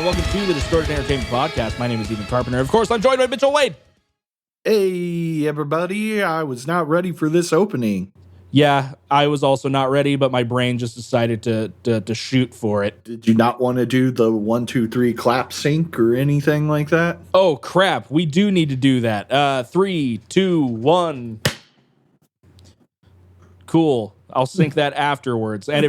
welcome to the Distortion Entertainment podcast. My name is Ethan Carpenter. Of course, I'm joined by Mitchell Wade. Hey, everybody. I was not ready for this opening. Yeah, I was also not ready, but my brain just decided to shoot for it. Did you not want to do the 1, 2, 3 clap sync or anything like that? Oh, crap. We do need to do that. 3, 2, 1. Cool. I'll sync that afterwards. And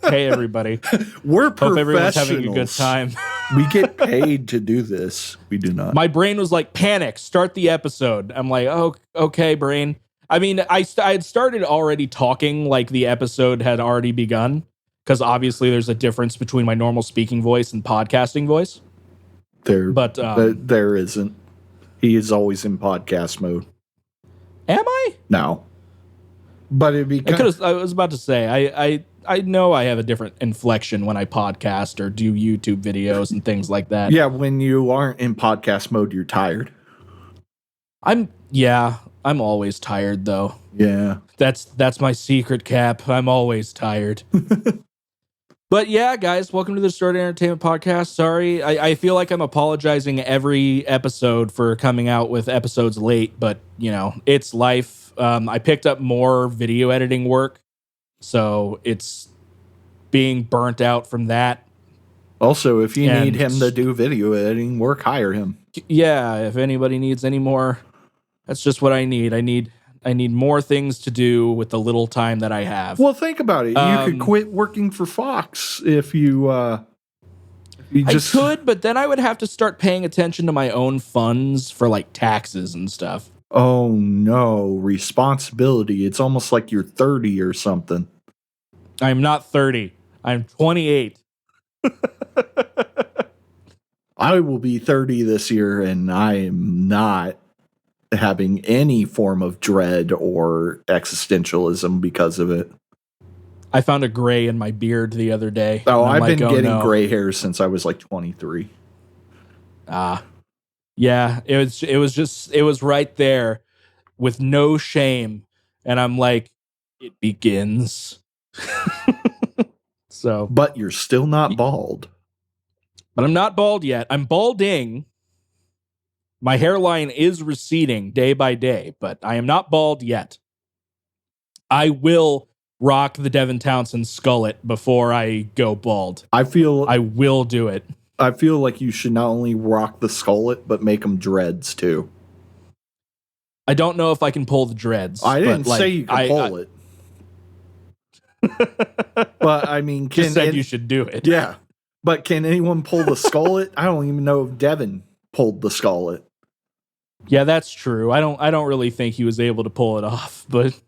hey, everybody. We're Hope professionals. everyone's having a good time. We get paid to do this. We do not. My brain was like, panic, start the episode. I'm like, oh, okay, brain. I mean, I had started already talking like the episode had already begun, because obviously there's a difference between my normal speaking voice and podcasting voice. But there isn't. He is always in podcast mode. Am I? No. But it'd be I was about to say, I know I have a different inflection when I podcast or do YouTube videos and things like that. Yeah, when you aren't in podcast mode, you're tired. I'm always tired though. Yeah. That's my secret, Cap. I'm always tired. But yeah, guys, welcome to the Distortion Entertainment podcast. Sorry, I feel like I'm apologizing every episode for coming out with episodes late, but you know, it's life. I picked up more video editing work, so it's being burnt out from that. Also, if you need him to do video editing work, hire him. Yeah, if anybody needs any more, that's just what I need. I need more things to do with the little time that I have. Well, think about it. You could quit working for Fox if you just... I could, but then I would have to start paying attention to my own funds for like taxes and stuff. Oh no, responsibility. It's almost like you're 30 or something. I'm not 30. I'm 28. I will be 30 this year, and I am not having any form of dread or existentialism because of it. I found a gray in my beard the other day. Oh, I've been getting gray hair since I was like 23. Yeah, it was right there with no shame. And I'm like, it begins. So, but you're still not bald. But I'm not bald yet. I'm balding. My hairline is receding day by day, but I am not bald yet. I will rock the Devin Townsend skullet before I go bald. I will do it. I feel like you should not only rock the skullet, but make them dreads too. I don't know if I can pull the dreads. I didn't say you could pull it. But I mean, just said you should do it. Yeah. But can anyone pull the skullet? I don't even know if Devin pulled the skullet. Yeah, that's true. I don't really think he was able to pull it off, but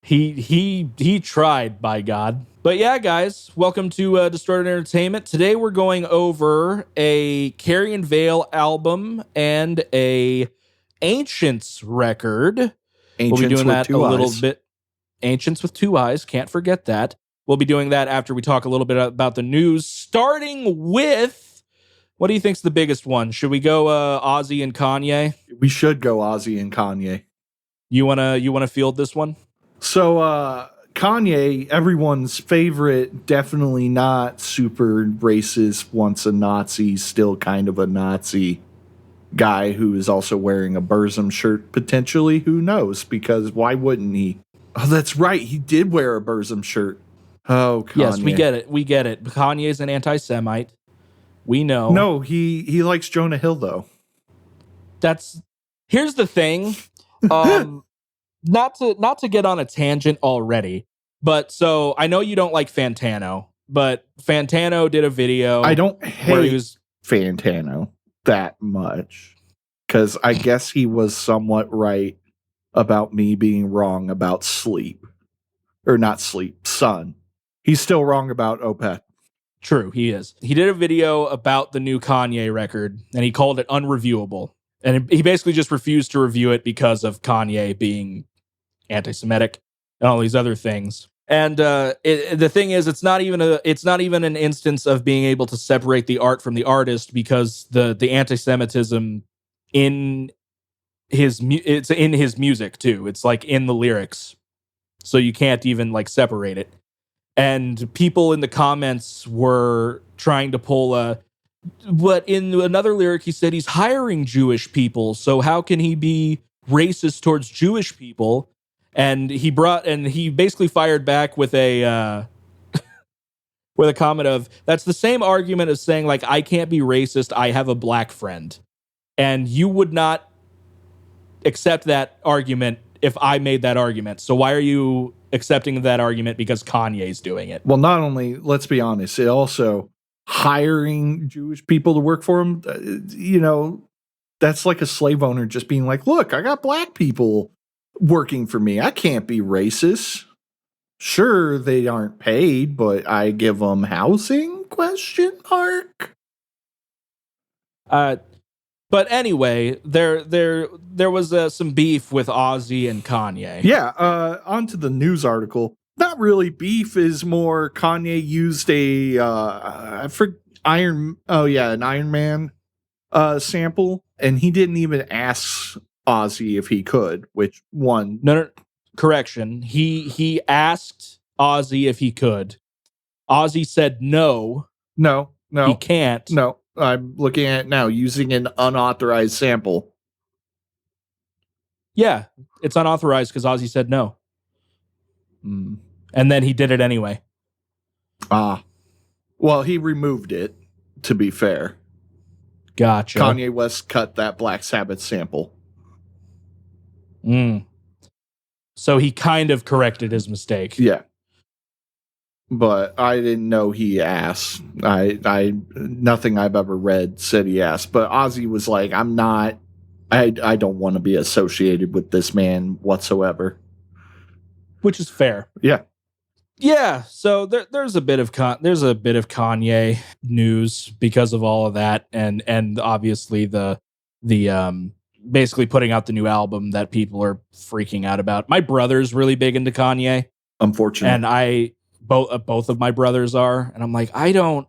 he tried, by God. But yeah, guys, welcome to Distortion Entertainment. Today we're going over a Carrion Vael album and a Ancients record. We'll be doing that a little bit. Ancients with 2 eyes, can't forget that. We'll be doing that after we talk a little bit about the news, starting with, what do you think's the biggest one? Should we go Ozzy and Kanye? We should go Ozzy and Kanye. You wanna field this one? So Kanye, everyone's favorite, definitely not super racist, once a Nazi, still kind of a Nazi guy who is also wearing a Burzum shirt, potentially. Who knows? Because why wouldn't he? Oh, that's right. He did wear a Burzum shirt. Oh, Kanye. Yes, we get it. Kanye's an anti-Semite. We know. No, he likes Jonah Hill, though. Here's the thing. Not to get on a tangent already, but so I know you don't like Fantano, but Fantano did a video. I don't hate Fantano that much, because I guess he was somewhat right about me being wrong about sleep. Or not sleep, sun. He's still wrong about OPEC. True, he is. He did a video about the new Kanye record, and he called it unreviewable. And he basically just refused to review it because of Kanye being anti-Semitic and all these other things. And the thing is, it's not even an instance of being able to separate the art from the artist, because the anti-Semitism it's in his music too. It's like in the lyrics, so you can't even like separate it. And people in the comments were trying to pull a But in another lyric, he said he's hiring Jewish people. So how can he be racist towards Jewish people? And he basically fired back with a comment of, that's the same argument as saying, like, I can't be racist, I have a black friend. And you would not accept that argument if I made that argument. So why are you accepting that argument because Kanye's doing it? Well, not only, let's be honest, it also hiring Jewish people to work for him, that's like a slave owner just being like, look, I got black people working for me. I can't be racist. Sure, they aren't paid, but I give them housing? ? But anyway, there was some beef with Ozzy and Kanye. Yeah, onto the news article. Not really beef, is more Kanye used an Iron Man sample, and he didn't even ask Ozzy if he could, which one. No, correction. He asked Ozzy if he could. Ozzy said no. No. He can't. No, I'm looking at it now, using an unauthorized sample. Yeah, it's unauthorized because Ozzy said no. Mm. And then he did it anyway. Well, he removed it, to be fair. Gotcha. Kanye West cut that Black Sabbath sample. So he kind of corrected his mistake. Yeah. But I didn't know he asked. Nothing I've ever read said he asked. But Ozzy was like, I don't want to be associated with this man whatsoever. Which is fair. Yeah. Yeah, so there's a bit of Kanye news because of all of that, and obviously the basically putting out the new album that people are freaking out about. My brother's really big into Kanye, unfortunately, and both of my brothers are, and I'm like, I don't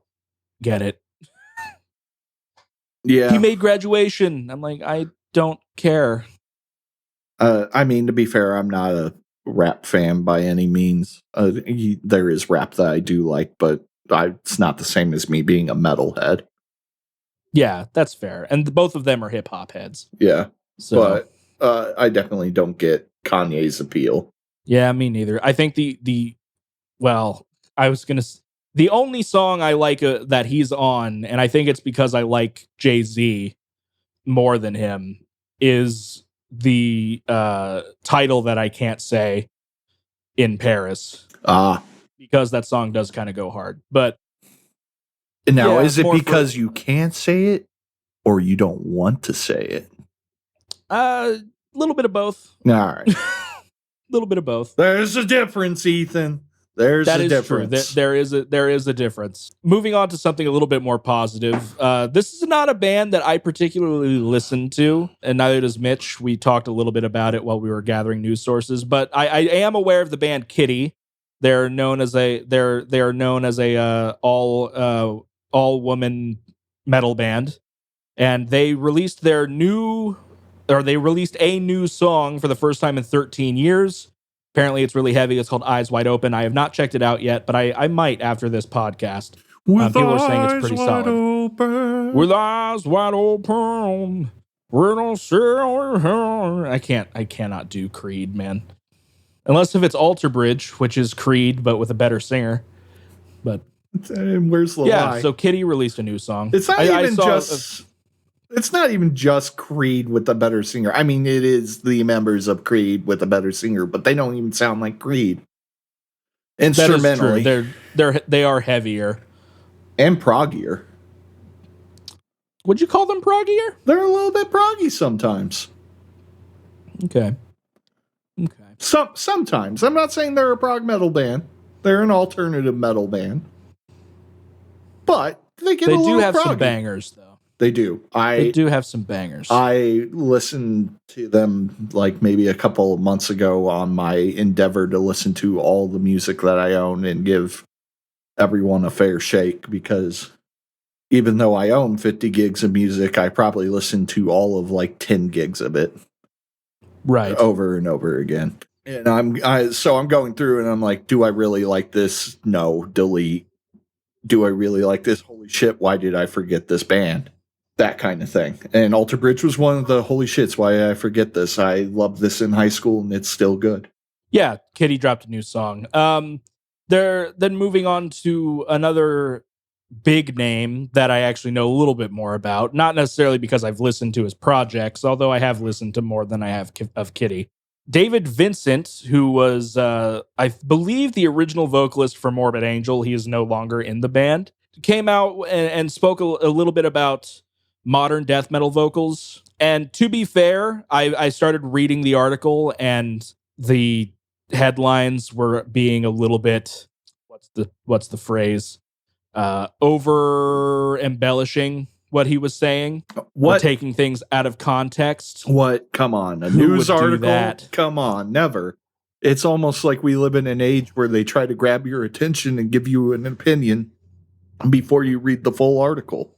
get it. Yeah, he made Graduation. I'm like, I don't care. I mean, to be fair, I'm not a rap fan by any means. There is rap that I do like, but it's not the same as me being a metalhead. Yeah, that's fair. And both of them are hip hop heads. Yeah. So, but I definitely don't get Kanye's appeal. Yeah, me neither. I think the only song I like that he's on, and I think it's because I like Jay-Z more than him, is the title that I can't say, In Paris. Because that song does kind of go hard. But now, is it because you can't say it or you don't want to say it? A little bit of both. All right. A little bit of both. There's a difference, Ethan. There's a difference. True. There is a difference. Moving on to something a little bit more positive. This is not a band that I particularly listen to, and neither does Mitch. We talked a little bit about it while we were gathering news sources, but I am aware of the band Kitty. They're known as a all woman metal band, and they released a new song for the first time in 13 years. Apparently, it's really heavy. It's called Eyes Wide Open. I have not checked it out yet, but I might after this podcast. People are saying it's pretty solid. Open. With eyes wide open, we don't see. I cannot do Creed, man. Unless if it's Alter Bridge, which is Creed, but with a better singer. But where's the lie? Yeah, so Kitty released a new song. It's not even just Creed with a better singer. I mean, it is the members of Creed with a better singer, but they don't even sound like Creed. Instrumentally, that is true. They are heavier and proggier. Would you call them proggier? They're a little bit proggy sometimes. Okay. Sometimes. I'm not saying they're a prog metal band. They're an alternative metal band. But they do have proggy. Some bangers, though. They do. They do have some bangers. I listened to them like maybe a couple of months ago on my endeavor to listen to all the music that I own and give everyone a fair shake, because even though I own 50 gigs of music, I probably listen to all of like 10 gigs of it. Right. Over and over again. And I'm going through and I'm like, do I really like this? No, delete. do I really like this? Holy shit, why did I forget this band? That kind of thing. And Alter Bridge was one of the holy shits, why did I forget this? I loved this in high school and it's still good. Yeah, Kitty dropped a new song. Then moving on to another big name that I actually know a little bit more about, not necessarily because I've listened to his projects, although I have listened to more than I have of Kitty. David Vincent, who was, I believe, the original vocalist for Morbid Angel, he is no longer in the band, came out and spoke a little bit about modern death metal vocals. And to be fair, I started reading the article, and the headlines were being a little bit, what's the phrase? Over embellishing what he was saying. What? Or taking things out of context. What? Come on. A Who news would do article? that? Come on. Never. It's almost like we live in an age where they try to grab your attention and give you an opinion before you read the full article.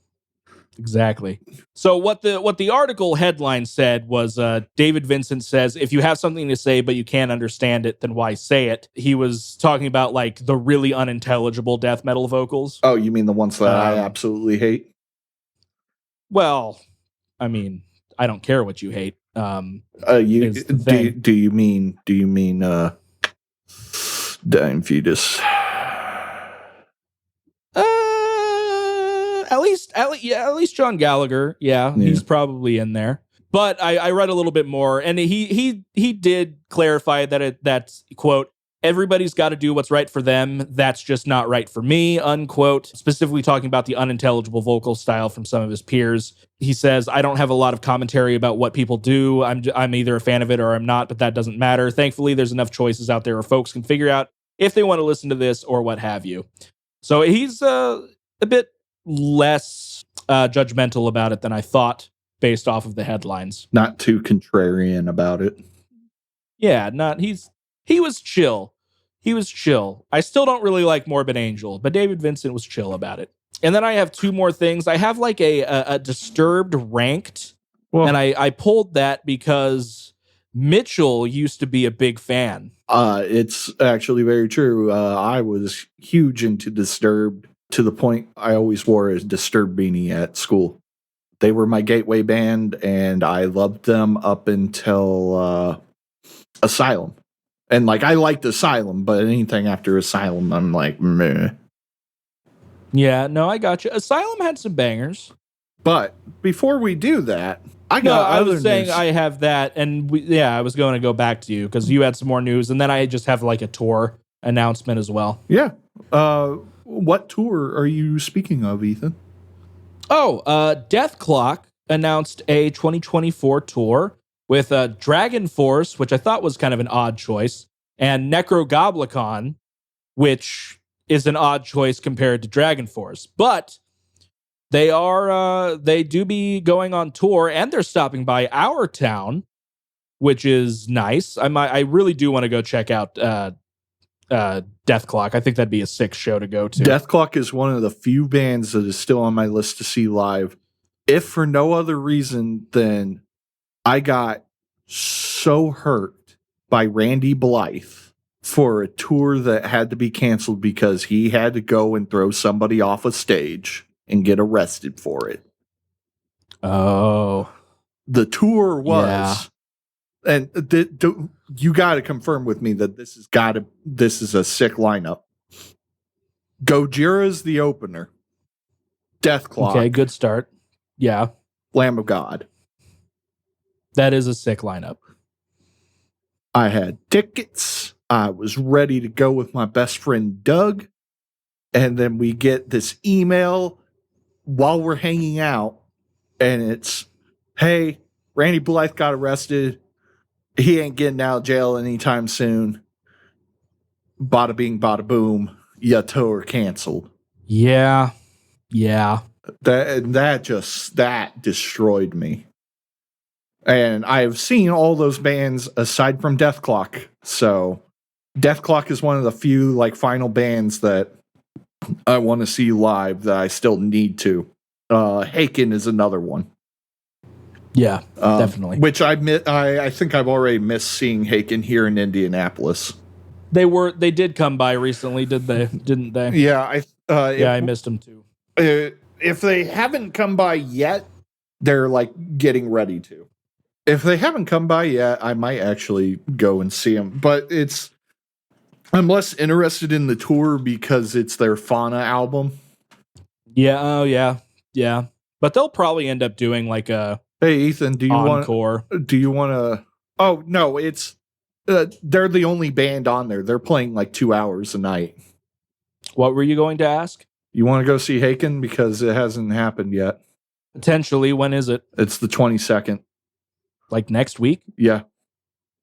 Exactly. So what the article headline said was, David Vincent says, if you have something to say but you can't understand it, then why say it? He was talking about like the really unintelligible death metal vocals. Oh, you mean the ones that I absolutely hate? Well, I mean, I don't care what you hate. Do you mean Dying Fetus? At least John Gallagher. Yeah, he's probably in there. But I read a little bit more, and he did clarify that that's, quote, everybody's got to do what's right for them. That's just not right for me, unquote. Specifically talking about the unintelligible vocal style from some of his peers. He says, I don't have a lot of commentary about what people do. I'm either a fan of it or I'm not, but that doesn't matter. Thankfully, there's enough choices out there where folks can figure out if they want to listen to this or what have you. So he's a bit less judgmental about it than I thought based off of the headlines. Not too contrarian about it. Yeah, he was chill. He was chill. I still don't really like Morbid Angel, but David Vincent was chill about it. And then I have two more things. I have like a Disturbed ranked, and I pulled that because Mitchell used to be a big fan. It's actually very true. I was huge into Disturbed to the point I always wore a Disturbed beanie at school. They were my gateway band, and I loved them up until Asylum. And like, I liked Asylum, but anything after Asylum, I'm like, meh. Yeah, no, I got you. Asylum had some bangers. But before we do that, I was saying news. I have that, and I was going to go back to you because you had some more news, and then I just have like a tour announcement as well. Yeah. What tour are you speaking of, Ethan? Oh, Death Clock announced a 2024 tour with Dragon Force, which I thought was kind of an odd choice, and Necrogoblicon, which is an odd choice compared to Dragon Force. But they do be going on tour, and they're stopping by our town, which is nice. I really do want to go check out Death Clock. I think that'd be a sick show to go to. Death Clock is one of the few bands that is still on my list to see live, if for no other reason than I got so hurt by Randy Blythe for a tour that had to be canceled because he had to go and throw somebody off a stage and get arrested for it. Oh. The tour was... Yeah. And you got to confirm with me that this is a sick lineup. Gojira's the opener. Death Clock. Okay, good start. Yeah. Lamb of God. That is a sick lineup. I had tickets. I was ready to go with my best friend Doug. And then we get this email while we're hanging out. And it's, hey, Randy Blythe got arrested. He ain't getting out of jail anytime soon. Bada bing, bada boom. Your tour canceled. Yeah. Yeah. That destroyed me. And I've seen all those bands aside from Death Clock. So Death Clock is one of the few like final bands that I want to see live that I still need to. Haken is another one. Yeah, definitely. Which I think I've already missed seeing Haken here in Indianapolis. They did come by recently, did they? Didn't they? Yeah, I missed them too. If they haven't come by yet, they're like getting ready to. If they haven't come by yet, I might actually go and see them. But I'm less interested in the tour because it's their Fauna album. Yeah, oh yeah. But they'll probably end up doing like a Hey Ethan, do you want encore. Oh no, it's they're the only band on there. They're playing like 2 hours a night. What were you going to ask? You want to go see Haken because it hasn't happened yet? Potentially. When is it? It's the 22nd. Like next week? Yeah,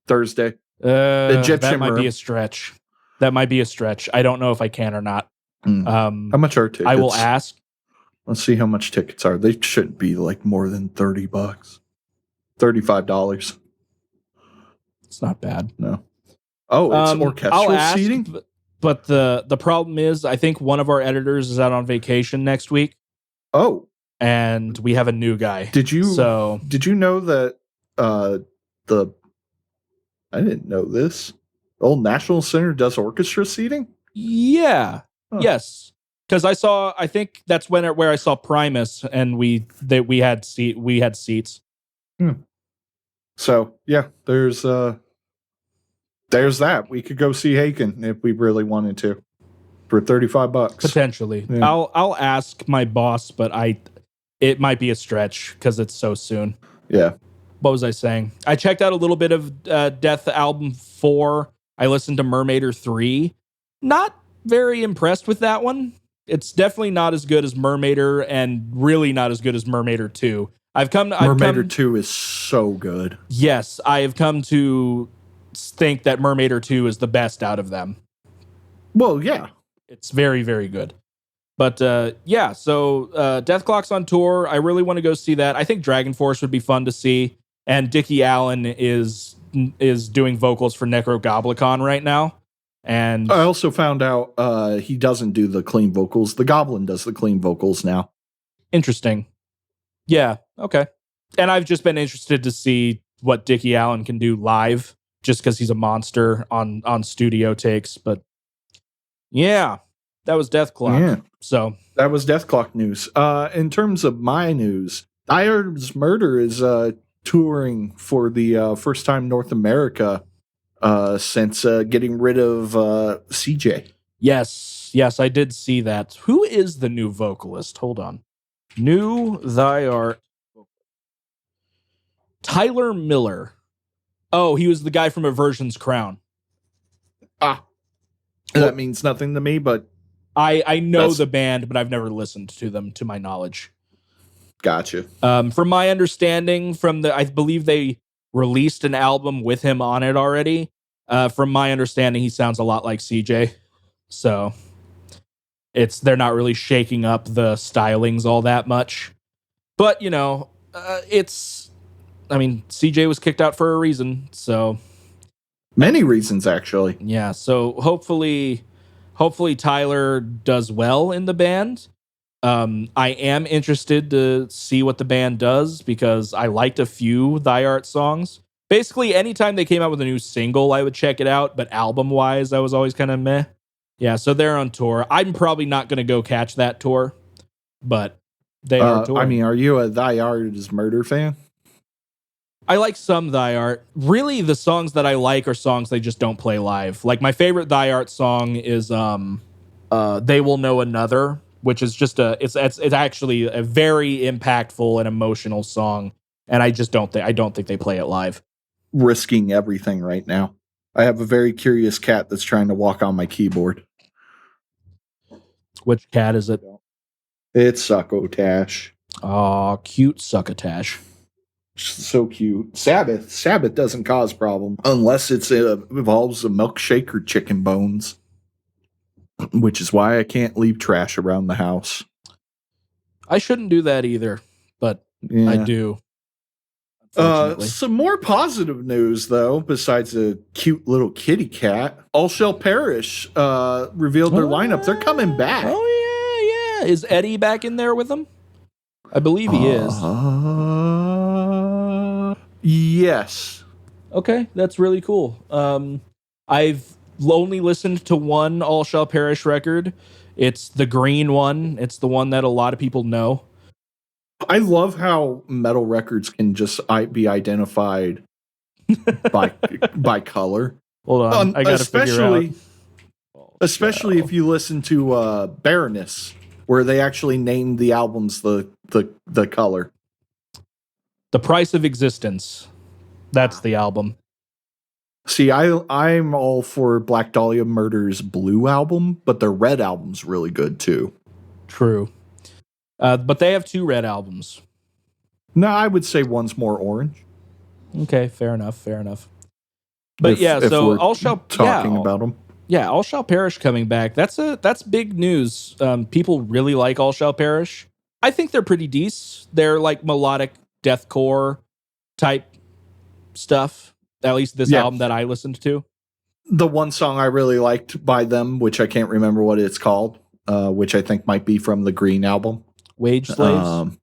Thursday. That might be a stretch. I don't know if I can or not. How much are tickets? I will ask. Let's see how much tickets are. They shouldn't be like more than $30. $35. It's not bad. No. Oh, it's orchestral seating? But the problem is, I think one of our editors is out on vacation next week. Oh. And we have a new guy. Did you know that I didn't know this. Old National Center does orchestra seating? Yeah. Huh. Yes. Because I think that's where I saw Primus, and we had seats. So yeah, there's that. We could go see Haken if we really wanted to for $35 potentially. Yeah. I'll ask my boss, but it might be a stretch because it's so soon. Yeah. What was I saying? I checked out a little bit of Death Album 4. I listened to Mermaider 3. Not very impressed with that one. It's definitely not as good as Mermaider, and really not as good as Mermaider 2. Mermaider 2 is so good. Yes, I have come to think that Mermaider 2 is the best out of them. Well, yeah. It's very, very good. But yeah, so Death Clock's on tour. I really want to go see that. I think Dragon Force would be fun to see. And Dickie Allen is doing vocals for Necrogoblicon right now. And I also found out he doesn't do the clean vocals. The Goblin does the clean vocals now. Interesting. Yeah, okay. And I've just been interested to see what Dickie Allen can do live, just because he's a monster on studio takes. But yeah, that was Death Clock. Yeah. So that was Death Clock news. In terms of my news, Iron's Murder is touring for the first time North America since getting rid of CJ. Yes, I did see that. Who is the new vocalist? Hold on. New Thy Art. Tyler Miller. Oh, he was the guy from Aversion's Crown. That means nothing to me, but I know the band, but I've never listened to them, to my knowledge. Gotcha. From my understanding, I believe they released an album with him on it already. From my understanding, he sounds a lot like CJ. So they're not really shaking up the stylings all that much. But, CJ was kicked out for a reason, so many reasons, actually. Yeah, so hopefully Tyler does well in the band. I am interested to see what the band does because I liked a few Thy Art songs. Basically, anytime they came out with a new single, I would check it out, but album-wise, I was always kind of meh. Yeah, so they're on tour. I'm probably not going to go catch that tour, but they are touring. Are you a Thy Art Murder fan? I like some Thy Art. Really, the songs that I like are songs they just don't play live. Like, my favorite Thy Art song is They Will Know Another, which is just it's actually a very impactful and emotional song, and I don't think they play it live. Risking everything right now. I have a very curious cat that's trying to walk on my keyboard. Which cat is it? It's Succotash. Aw, cute Succotash. So cute. Sabbath doesn't cause problem unless it involves a milkshake or chicken bones, which is why I can't leave trash around the house. I shouldn't do that either, but yeah. I do. Some more positive news, though, besides a cute little kitty cat. All Shall Perish revealed their lineup. They're coming back. Oh, yeah. Is Eddie back in there with them? I believe he is. Yes. Okay, that's really cool. I've only listened to one All Shall Perish record. It's the green one. It's the one that a lot of people know. I love how metal records can just be identified by color. Hold on, I gotta figure out. Especially if you listen to Baroness, where they actually named the albums the color. The Price of Existence. That's the album. See, I'm all for Black Dahlia Murder's blue album, but their red album's really good too. True. But they have 2 red albums. No, I would say one's more orange. Okay, fair enough. But so All Shall talking about them. Yeah, All Shall Perish coming back. That's big news. People really like All Shall Perish. I think they're pretty decent. They're like melodic deathcore type stuff. At least this album that I listened to. The one song I really liked by them, which I can't remember what it's called, which I think might be from the Green album. Wage Slaves?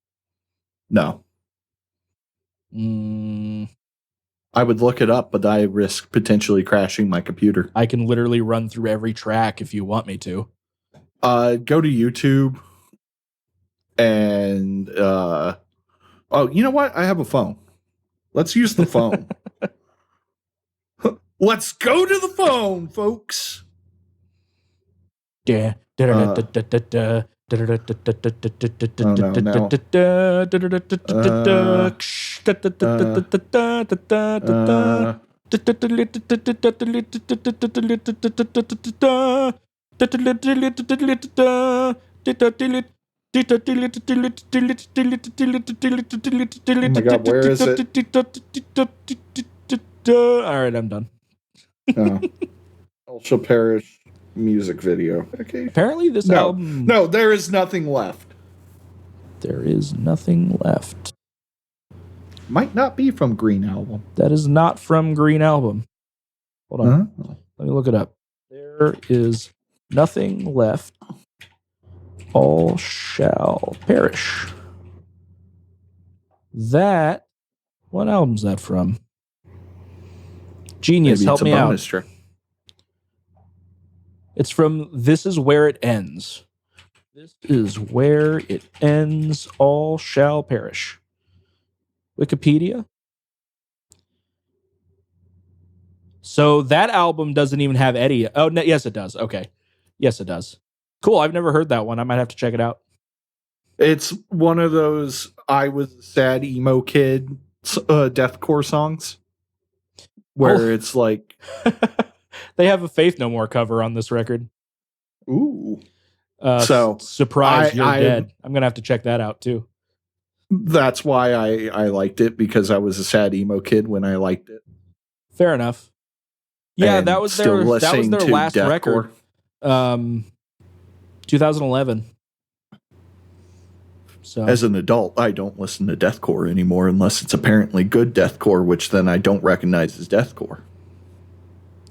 No. I would look it up, but I risk potentially crashing my computer. I can literally run through every track if you want me to. Go to YouTube and you know what? I have a phone. Let's use the phone. Let's go to the phone, folks. Yeah. Oh my God, where is it? All right, I'm done. All Shall Perish music video. Okay. Apparently this album... No, there is nothing left. There is nothing left. Might not be from Green album. That is not from Green album. Hold on. Let me look it up. There is nothing left. All Shall Perish. That... What album's that from? Genius, Maybe help me out. Track. It's from This Is Where It Ends. This is where it ends. All Shall Perish. Wikipedia. So that album doesn't even have Eddie. Oh, no, yes, it does. Okay. Yes, it does. Cool. I've never heard that one. I might have to check it out. It's one of those I was a sad emo kid deathcore songs where it's like... They have a Faith No More cover on this record. Ooh. So surprise, you're dead. I'm going to have to check that out too. That's why I liked it, because I was a sad emo kid when I liked it. Fair enough. Yeah, and that was their last record. 2011. So as an adult, I don't listen to deathcore anymore unless it's apparently good deathcore, which then I don't recognize as deathcore.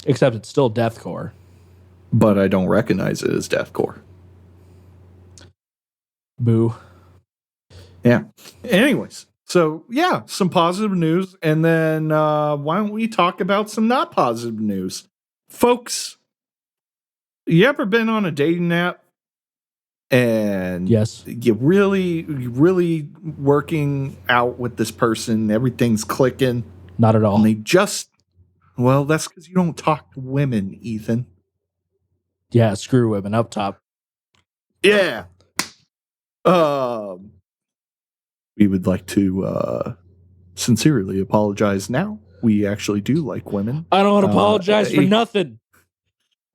Except it's still deathcore. But I don't recognize it as deathcore. Boo. Yeah. Anyways, so yeah, some positive news. And then why don't we talk about some not positive news? Folks, you ever been on a dating app? And yes, you really working out with this person. Everything's clicking. Not at all. And they just... Well, that's because you don't talk to women, Ethan. Yeah, screw women up top. Yeah. We would like to sincerely apologize now. We actually do like women. I don't want to apologize for nothing.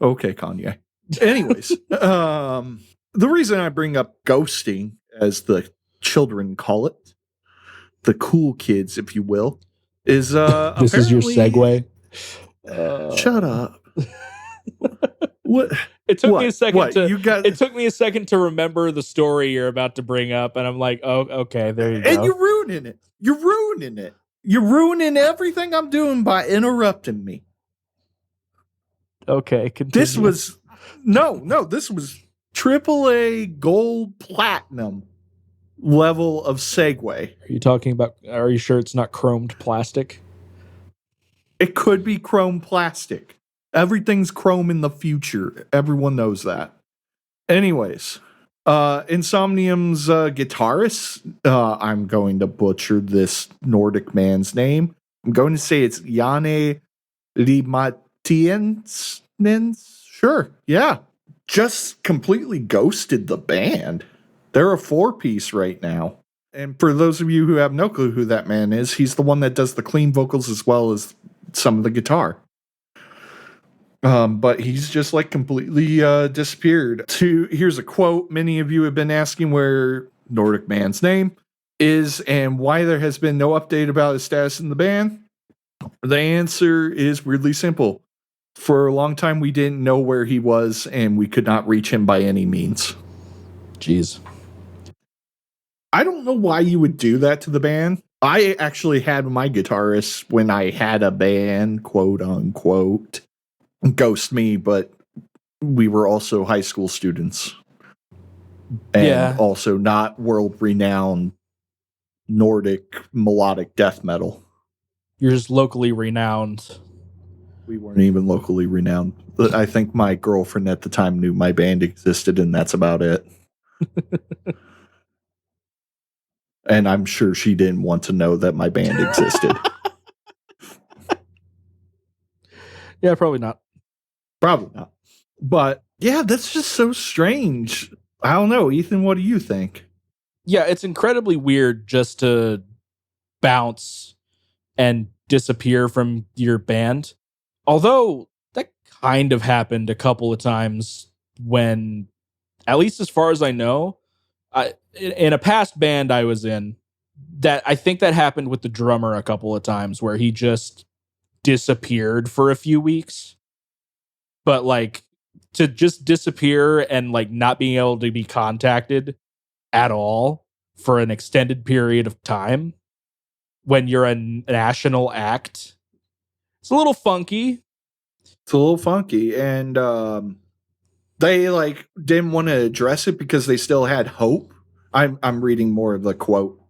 Okay, Kanye. Anyways, the reason I bring up ghosting, as the children call it, the cool kids, if you will, is this is your segue. Shut up. What? It took me a second it took me a second to remember the story you're about to bring up, and I'm like, oh, okay, there you go. And you're ruining it. You're ruining it. You're ruining everything I'm doing by interrupting me. Okay, continue. This was AAA gold platinum level of segue. Are you sure it's not chromed plastic? It could be chrome plastic. Everything's chrome in the future. Everyone knows that. Anyways, Insomnium's guitarist, I'm going to butcher this Nordic man's name. I'm going to say it's Janne Limatiens. Sure, yeah. Just completely ghosted the band. They're a 4-piece right now. And for those of you who have no clue who that man is, he's the one that does the clean vocals as well as some of the guitar. But he's just like completely disappeared. Here's a quote. Many of you have been asking where Nordic man's name is and why there has been no update about his status in the band. The answer is weirdly simple. For a long time, we didn't know where he was, and we could not reach him by any means. Jeez. I don't know why you would do that to the band. I actually had my guitarist when I had a band, quote unquote, ghost me, but we were also high school students. And also not world-renowned Nordic melodic death metal. You're just locally renowned. We weren't even locally renowned. I think my girlfriend at the time knew my band existed, and that's about it. And I'm sure she didn't want to know that my band existed. Yeah, probably not. Probably not. But yeah, that's just so strange. I don't know. Ethan, what do you think? Yeah, it's incredibly weird just to bounce and disappear from your band. Although that kind of happened a couple of times when, at least as far as I know, in a past band I was in, that I think that happened with the drummer a couple of times where he just disappeared for a few weeks. But like to just disappear and like not being able to be contacted at all for an extended period of time when you're a national act, it's a little funky. It's a little funky. And they like didn't want to address it because they still had hope. I'm reading more of the quote,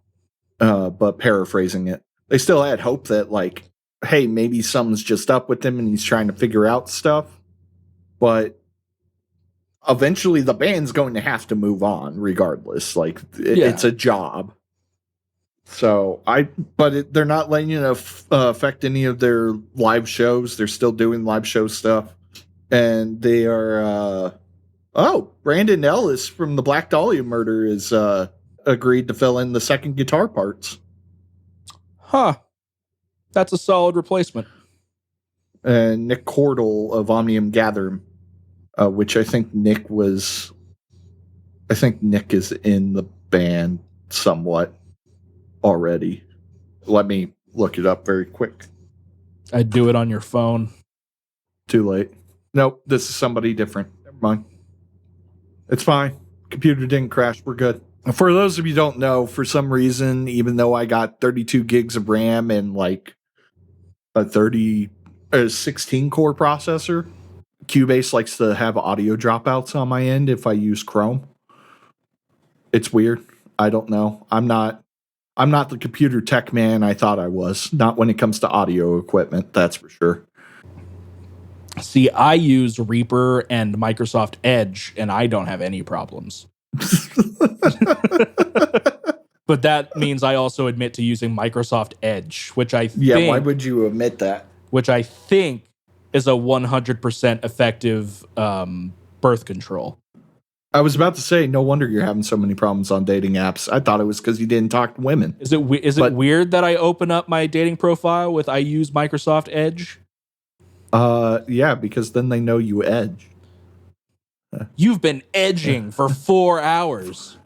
but paraphrasing it. They still had hope that like, hey, maybe something's just up with him and he's trying to figure out stuff. But eventually the band's going to have to move on regardless. Like it's a job. So they're not letting it affect any of their live shows. They're still doing live show stuff. And they are, Brandon Ellis from the Black Dahlia murder is agreed to fill in the second guitar parts. Huh. That's a solid replacement. And Nick Cordell of Omnium Gatherum, which I think Nick is in the band somewhat already. Let me look it up very quick. I'd do it on your phone. Too late. Nope, this is somebody different. Never mind. It's fine. Computer didn't crash. We're good. For those of you who don't know, for some reason, even though I got 32 gigs of RAM and like a 16 core processor, Cubase likes to have audio dropouts on my end if I use Chrome. It's weird. I don't know. I'm not the computer tech man I thought I was. Not when it comes to audio equipment, that's for sure. See, I use Reaper and Microsoft Edge, and I don't have any problems. But that means I also admit to using Microsoft Edge, which I think... Yeah, why would you admit that? Which I think is a 100% effective birth control. I was about to say, no wonder you're having so many problems on dating apps. I thought it was because you didn't talk to women. Is it weird that I open up my dating profile with I use Microsoft Edge? Yeah, because then they know you edge. You've been edging for 4 hours.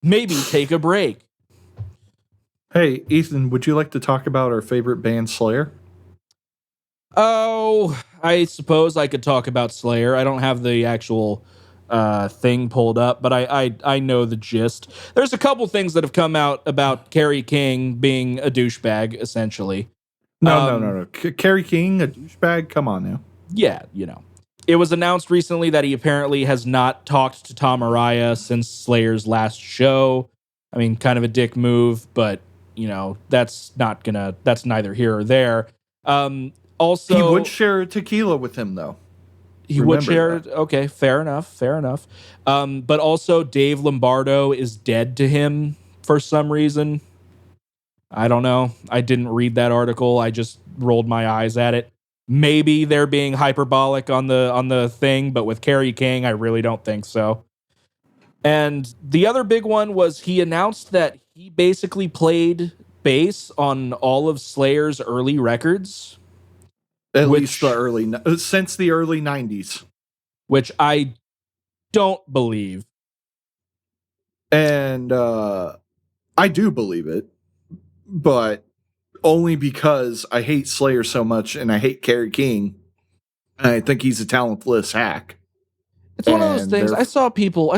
Maybe take a break. Hey, Ethan, would you like to talk about our favorite band, Slayer? Oh, I suppose I could talk about Slayer. I don't have the actual thing pulled up, but I know the gist. There's a couple things that have come out about Kerry King being a douchebag, essentially. No. Kerry King, a douchebag? Come on now. Yeah, you know. It was announced recently that he apparently has not talked to Tom Araya since Slayer's last show. I mean, kind of a dick move, but, you know, that's neither here or there. Also, he would share a tequila with him, though. He would remember share. that. Okay, fair enough. But also, Dave Lombardo is dead to him for some reason. I don't know. I didn't read that article. I just rolled my eyes at it. Maybe they're being hyperbolic on the thing, but with Kerry King, I really don't think so. And the other big one was he announced that he basically played bass on all of Slayer's early records. At least since the early 90s. Which I don't believe. And I do believe it, but only because I hate Slayer so much and I hate Kerry King. And I think he's a talentless hack. It's one of those things. I saw people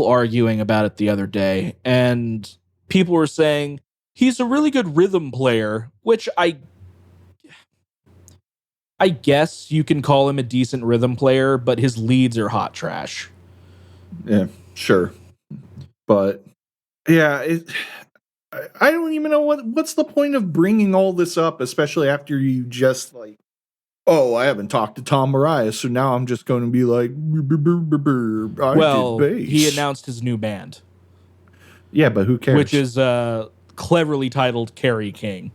arguing about it the other day, and people were saying he's a really good rhythm player, which I guess you can call him a decent rhythm player, but his leads are hot trash. Yeah, sure. But yeah, I don't even know what's the point of bringing all this up, especially after you just like, oh, I haven't talked to Tom Mariah, so now I'm just going to be like, well, he announced his new band. Yeah, but who cares? Which is cleverly titled Kerry King.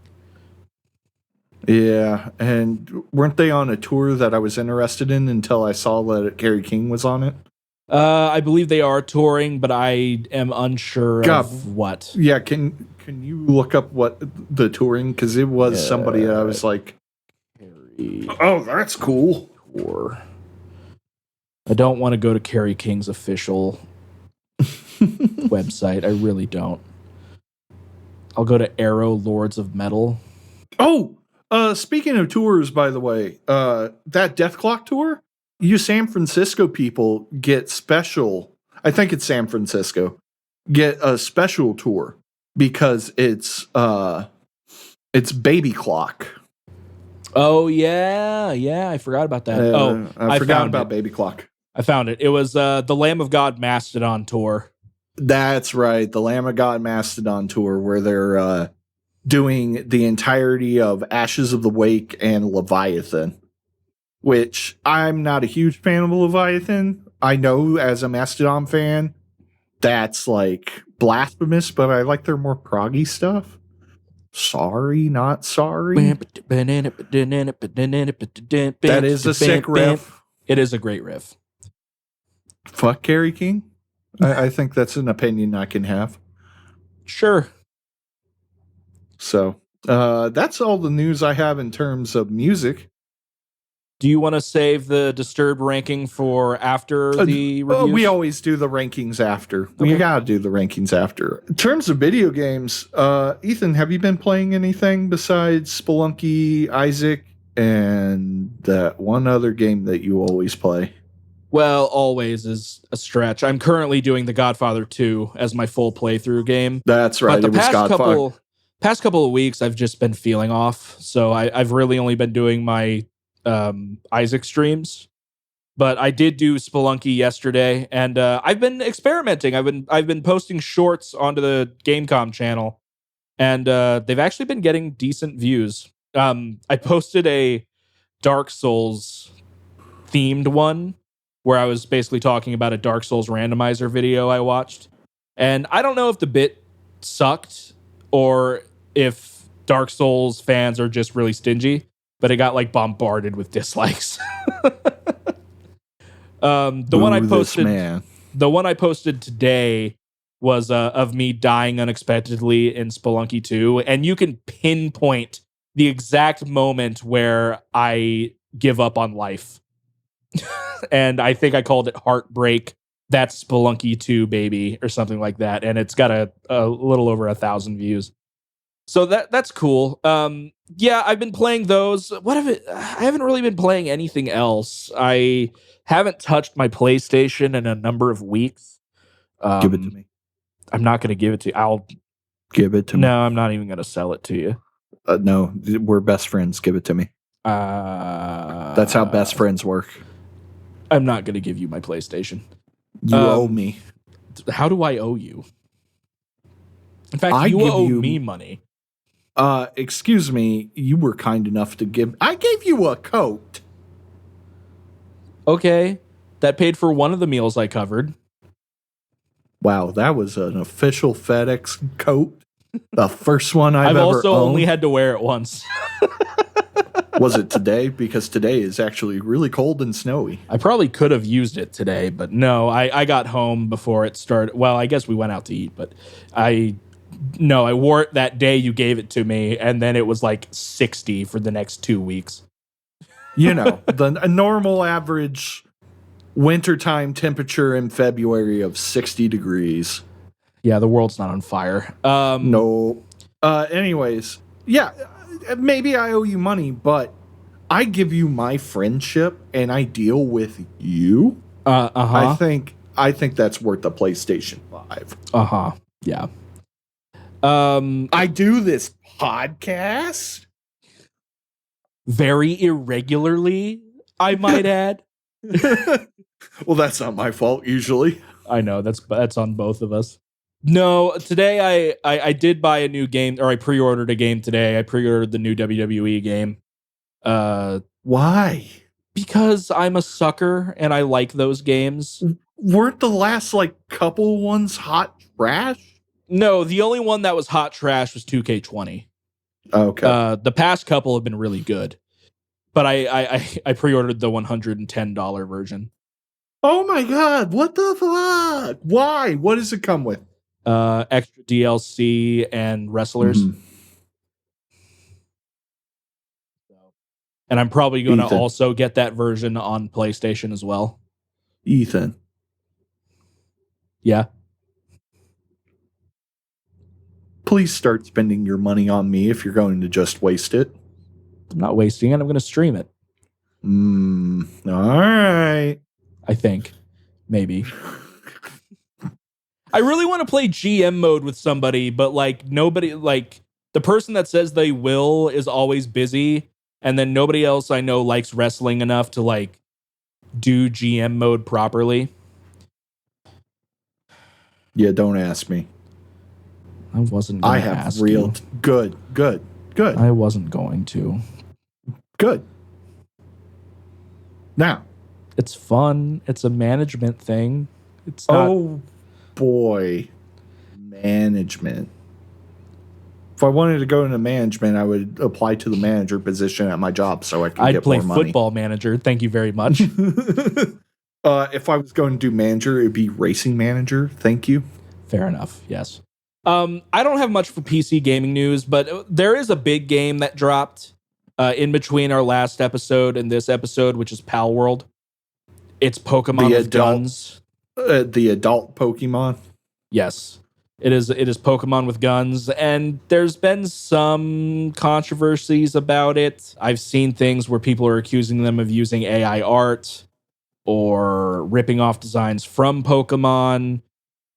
Yeah, and weren't they on a tour that I was interested in until I saw that Kerry King was on it? I believe they are touring, but I am unsure of what. Yeah, can you look up what the touring? Because it was somebody that I was like, oh, that's cool. Tour. I don't want to go to Kerry King's official website. I really don't. I'll go to Arrow Lords of Metal. Oh, speaking of tours, by the way, that Death Clock tour, you San Francisco people get special. I think it's San Francisco. Get a special tour because it's Baby Clock. Oh yeah, I forgot about that. I forgot about Baby Clock. I found it. It was the Lamb of God Mastodon tour. That's right, the Lamb of God Mastodon tour, where they're doing the entirety of Ashes of the Wake and Leviathan, which I'm not a huge fan of Leviathan. I know as a Mastodon fan, that's like blasphemous, but I like their more proggy stuff. Sorry, not sorry. That is a sick riff. It is a great riff. Fuck Kerry King. I think that's an opinion I can have. Sure. So that's all the news I have in terms of music. Do you want to save the Disturbed ranking for after the reviews? We always do the rankings after. Okay. We gotta do the rankings after. In terms of video games, Ethan, have you been playing anything besides Spelunky, Isaac, and that one other game that you always play? Well, always is a stretch. I'm currently doing The Godfather 2 as my full playthrough game. That's right. But the past couple of weeks, I've just been feeling off. So I've really only been doing my Isaac streams. But I did do Spelunky yesterday, and I've been experimenting. I've been posting shorts onto the Gamecom channel, and they've actually been getting decent views. I posted a Dark Souls themed one, where I was basically talking about a Dark Souls randomizer video I watched. And I don't know if the bit sucked or if Dark Souls fans are just really stingy, but it got like bombarded with dislikes. The one I posted today was of me dying unexpectedly in Spelunky 2, and you can pinpoint the exact moment where I give up on life. And I think I called it Heartbreak. That's Spelunky 2, baby, or something like that. And it's got a little over 1,000 views. So that's cool. Yeah, I've been playing those. I haven't really been playing anything else. I haven't touched my PlayStation in a number of weeks. Give it to me. I'm not going to give it to you. I'll give it to me. No, I'm not even going to sell it to you. No, we're best friends. Give it to me. That's how best friends work. I'm not going to give you my PlayStation. You owe me. How do I owe you? In fact, you owe me money. Excuse me. You were kind enough to give. I gave you a coat. Okay. That paid for one of the meals I covered. Wow, that was an official FedEx coat. The first one I've ever also owned. only had to wear it once. Was it today? Because today is actually really cold and snowy. I probably could have used it today, but no, I got home before it started. Well, I guess we went out to eat, but I wore it that day you gave it to me, and then it was like 60 for the next 2 weeks. You know, a normal average wintertime temperature in February of 60 degrees. Yeah, the world's not on fire. No. Anyways, yeah, maybe I owe you money, but I give you my friendship and I deal with you. I think that's worth a PlayStation 5. Yeah. I do this podcast very irregularly, I might add. Well, that's not my fault usually. I know that's on both of us. No, today I did buy a new game, or I pre-ordered a game today. I pre-ordered the new WWE game. Why? Because I'm a sucker and I like those games. Weren't the last couple ones hot trash? No, the only one that was hot trash was 2K20. Okay. The past couple have been really good. But I pre-ordered the $110 version. Oh my god, what the fuck? Why? What does it come with? Extra DLC and wrestlers. Mm-hmm. And I'm probably going to also get that version on PlayStation as well. Ethan. Yeah. Please start spending your money on me if you're going to just waste it. I'm not wasting it. I'm going to stream it. All right. I think. Maybe. I really want to play GM mode with somebody, but nobody, the person that says they will is always busy. And then nobody else I know likes wrestling enough to do GM mode properly. Yeah, don't ask me. I wasn't going to ask. I have real. Good. I wasn't going to. Good. Now. It's fun. It's a management thing. It's not. Oh, boy. Management. If I wanted to go into management, I would apply to the manager position at my job so I could get more money. I'd play football manager. Thank you very much. If I was going to do manager, it'd be racing manager. Thank you. Fair enough. Yes. I don't have much for PC gaming news, but there is a big game that dropped in between our last episode and this episode, which is Pal World. It's Pokemon with guns. The adult Pokemon? Yes. It is Pokemon with guns, and there's been some controversies about it. I've seen things where people are accusing them of using AI art or ripping off designs from Pokemon,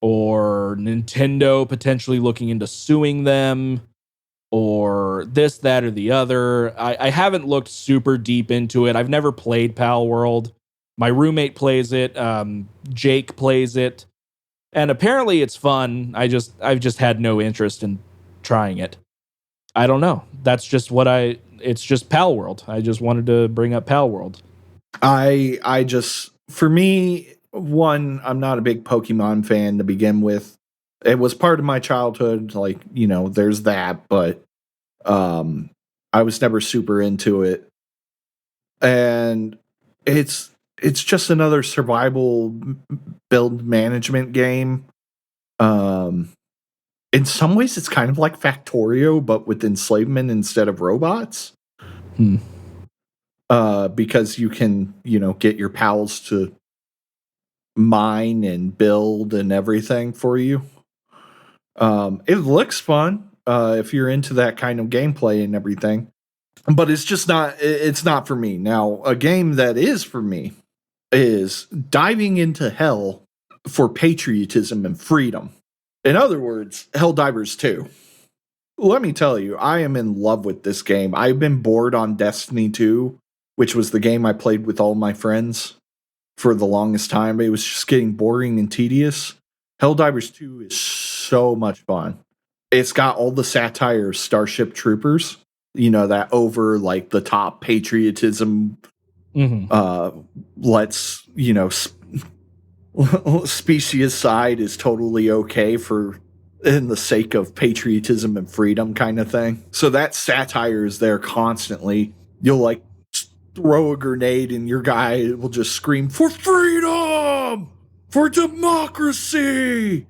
or Nintendo potentially looking into suing them, or this, that, or the other. I haven't looked super deep into it. I've never played Pal World. My roommate plays it. Jake plays it. And apparently it's fun. I've just had no interest in trying it. I don't know. That's just it's just Pal World. I just wanted to bring up Pal World. For me, one, I'm not a big Pokemon fan to begin with. It was part of my childhood, there's that, but I was never super into it. And it's just another survival build management game. In some ways, it's kind of like Factorio, but with enslavement instead of robots. Because you can, get your pals to mine and build and everything for you. It looks fun if you're into that kind of gameplay and everything. But it's just it's not for me. Now, a game that is for me is diving into hell for patriotism and freedom. In other words, Helldivers 2. Let me tell you, I am in love with this game. I've been bored on Destiny 2, which was the game I played with all my friends for the longest time. It was just getting boring and tedious. Helldivers 2 is so much fun. It's got all the satire of Starship Troopers, that over the top patriotism Let's, species side is totally okay for in the sake of patriotism and freedom kind of thing. So that satire is there constantly. You'll like throw a grenade and your guy will just scream for freedom, for democracy.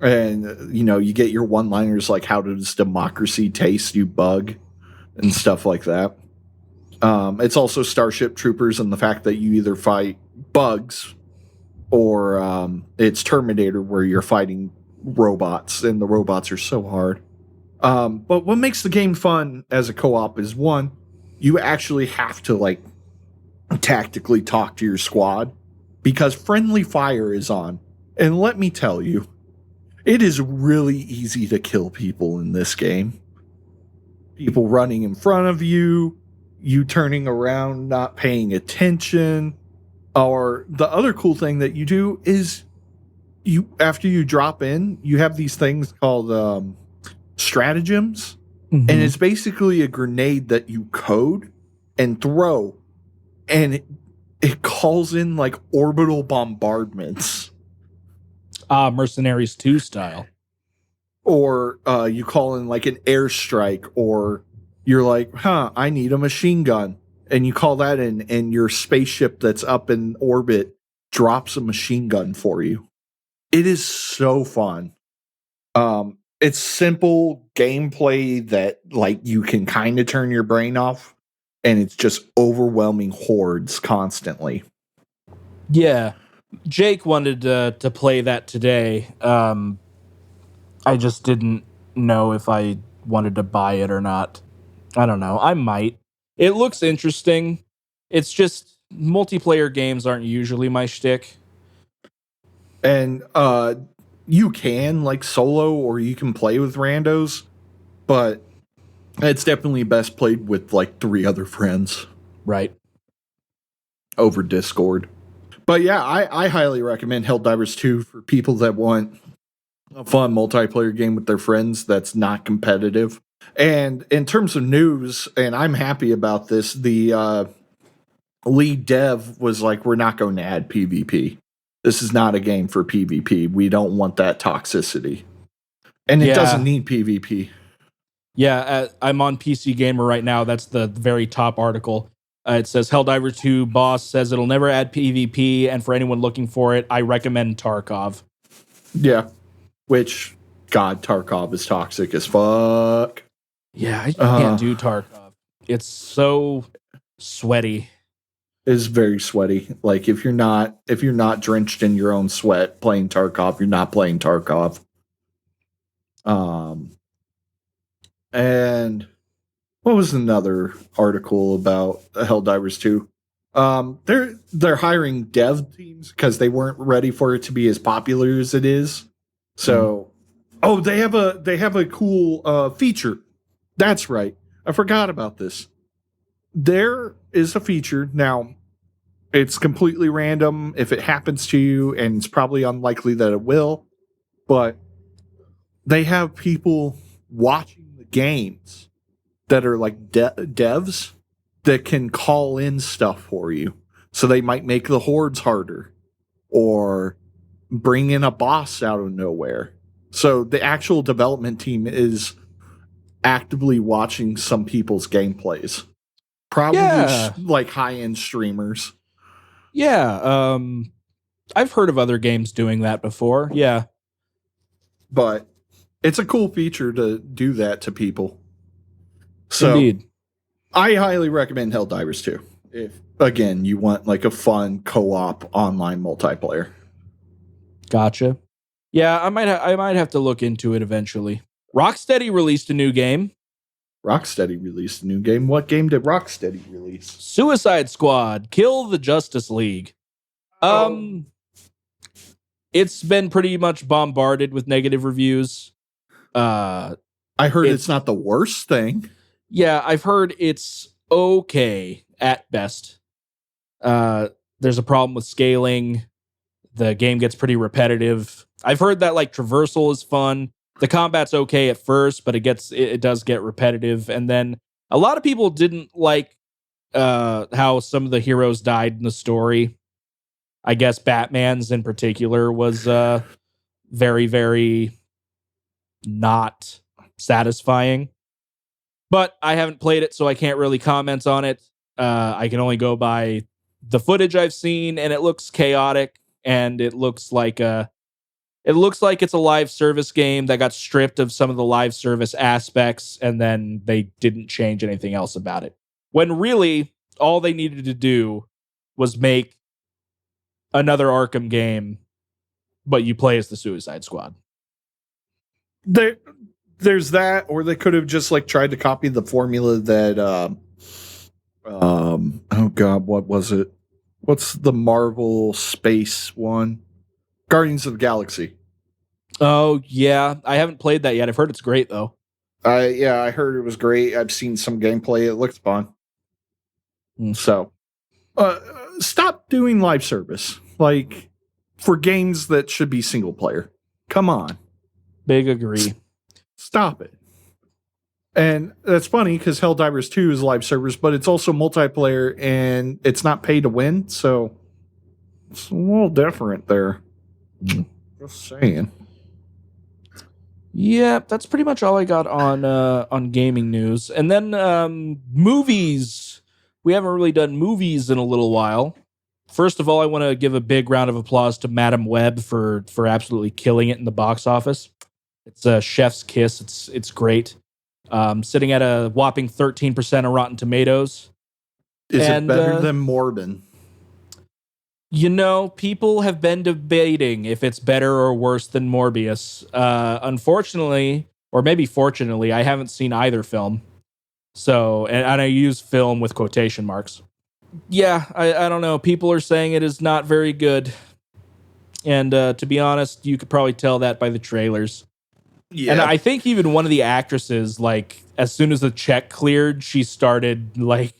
And, you get your one-liners like, how does democracy taste, you bug? And stuff like that. It's also Starship Troopers and the fact that you either fight bugs or it's Terminator where you're fighting robots, and the robots are so hard. But what makes the game fun as a co-op is, one, you actually have to like tactically talk to your squad because friendly fire is on. And let me tell you, it is really easy to kill people in this game. People running in front of you, you turning around, not paying attention. Or the other cool thing that you do is after you drop in, you have these things called stratagems. And it's basically a grenade that you code and throw. And it calls in like orbital bombardments. Mercenaries 2 style. Or you call in like an airstrike, or you're like, I need a machine gun. And you call that in, and your spaceship that's up in orbit drops a machine gun for you. It is so fun. It's simple gameplay that like you can kind of turn your brain off, and it's just overwhelming hordes constantly. Yeah. Jake wanted to play that today. I just didn't know if I wanted to buy it or not. I don't know. I might. It looks interesting. It's just multiplayer games aren't usually my shtick. And you can like solo, or you can play with randos, but it's definitely best played with like 3 other friends. Right. Over Discord. But yeah, I highly recommend Helldivers 2 for people that want a fun multiplayer game with their friends that's not competitive. And in terms of news, and I'm happy about this, the lead dev was like, we're not going to add PvP. This is not a game for PvP. We don't want that toxicity. And it doesn't need PvP. Yeah, I'm on PC Gamer right now. That's the very top article. It says Helldivers 2 boss says it'll never add PvP, and for anyone looking for it, I recommend Tarkov. Yeah. Which, God, Tarkov is toxic as fuck. Yeah, I can't do Tarkov. It's so sweaty. It's very sweaty. Like if you're not drenched in your own sweat playing Tarkov, you're not playing Tarkov. And what was another article about Helldivers 2? They're hiring dev teams because they weren't ready for it to be as popular as it is. So, they have a cool feature. That's right. I forgot about this. There is a feature now. It's completely random if it happens to you, and it's probably unlikely that it will. But they have people watching the games that are like devs that can call in stuff for you. So they might make the hordes harder or bring in a boss out of nowhere. So the actual development team is actively watching some people's gameplays. Probably like high-end streamers. Yeah, I've heard of other games doing that before. Yeah. But it's a cool feature to do that to people. So Indeed. I highly recommend Helldivers 2. If, again, you want like a fun co-op online multiplayer. Gotcha. Yeah, I might have to look into it eventually. Rocksteady released a new game. Rocksteady released a new game. What game did Rocksteady release? Suicide Squad: Kill the Justice League. It's been pretty much bombarded with negative reviews. I heard it's not the worst thing. Yeah, I've heard it's okay at best. There's a problem with scaling. The game gets pretty repetitive. I've heard that like traversal is fun. The combat's okay at first, but it does get repetitive. And then a lot of people didn't like how some of the heroes died in the story. I guess Batman's in particular was very, very not satisfying. But I haven't played it, so I can't really comment on it. I can only go by the footage I've seen, and it looks chaotic, and it looks like it's a live service game that got stripped of some of the live service aspects, and then they didn't change anything else about it. When really, all they needed to do was make another Arkham game, but you play as the Suicide Squad. There's that, or they could have just like tried to copy the formula that oh god, what was it? What's the Marvel space one? Guardians of the Galaxy. Oh yeah, I haven't played that yet. I've heard it's great though. I heard it was great. I've seen some gameplay. It looks fun. So, stop doing live service like for games that should be single player. Come on, Big agree. stop it. And that's funny because Helldivers 2 is live service, but it's also multiplayer and it's not pay to win. So it's a little different there. Just saying. Yeah, that's pretty much all I got on gaming news. And then movies. We haven't really done movies in a little while. First of all, I want to give a big round of applause to Madam Web for absolutely killing it in the box office. It's a chef's kiss. It's great. Sitting at a whopping 13% of Rotten Tomatoes. Is it better than Morbin? You know, people have been debating if it's better or worse than Morbius. Unfortunately, or maybe fortunately, I haven't seen either film. So, and I use film with quotation marks. Yeah, I don't know. People are saying it is not very good. And to be honest, you could probably tell that by the trailers. Yeah. And I think even one of the actresses, like, as soon as the check cleared, she started, like,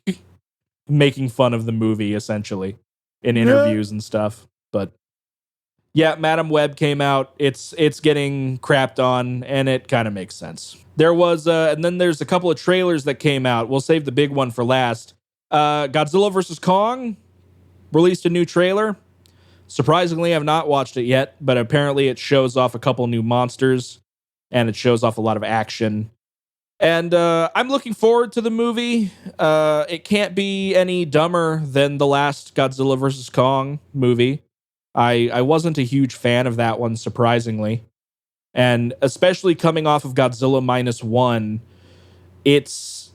making fun of the movie, essentially, in interviews and stuff. But, yeah, Madam Web came out. It's getting crapped on, and it kind of makes sense. There was, and then there's a couple of trailers that came out. We'll save the big one for last. Godzilla vs. Kong released a new trailer. Surprisingly, I've not watched it yet, but apparently it shows off a couple new monsters, and it shows off a lot of action. And I'm looking forward to the movie. It can't be any dumber than the last Godzilla vs. Kong movie. I wasn't a huge fan of that one, surprisingly. And especially coming off of Godzilla -1, it's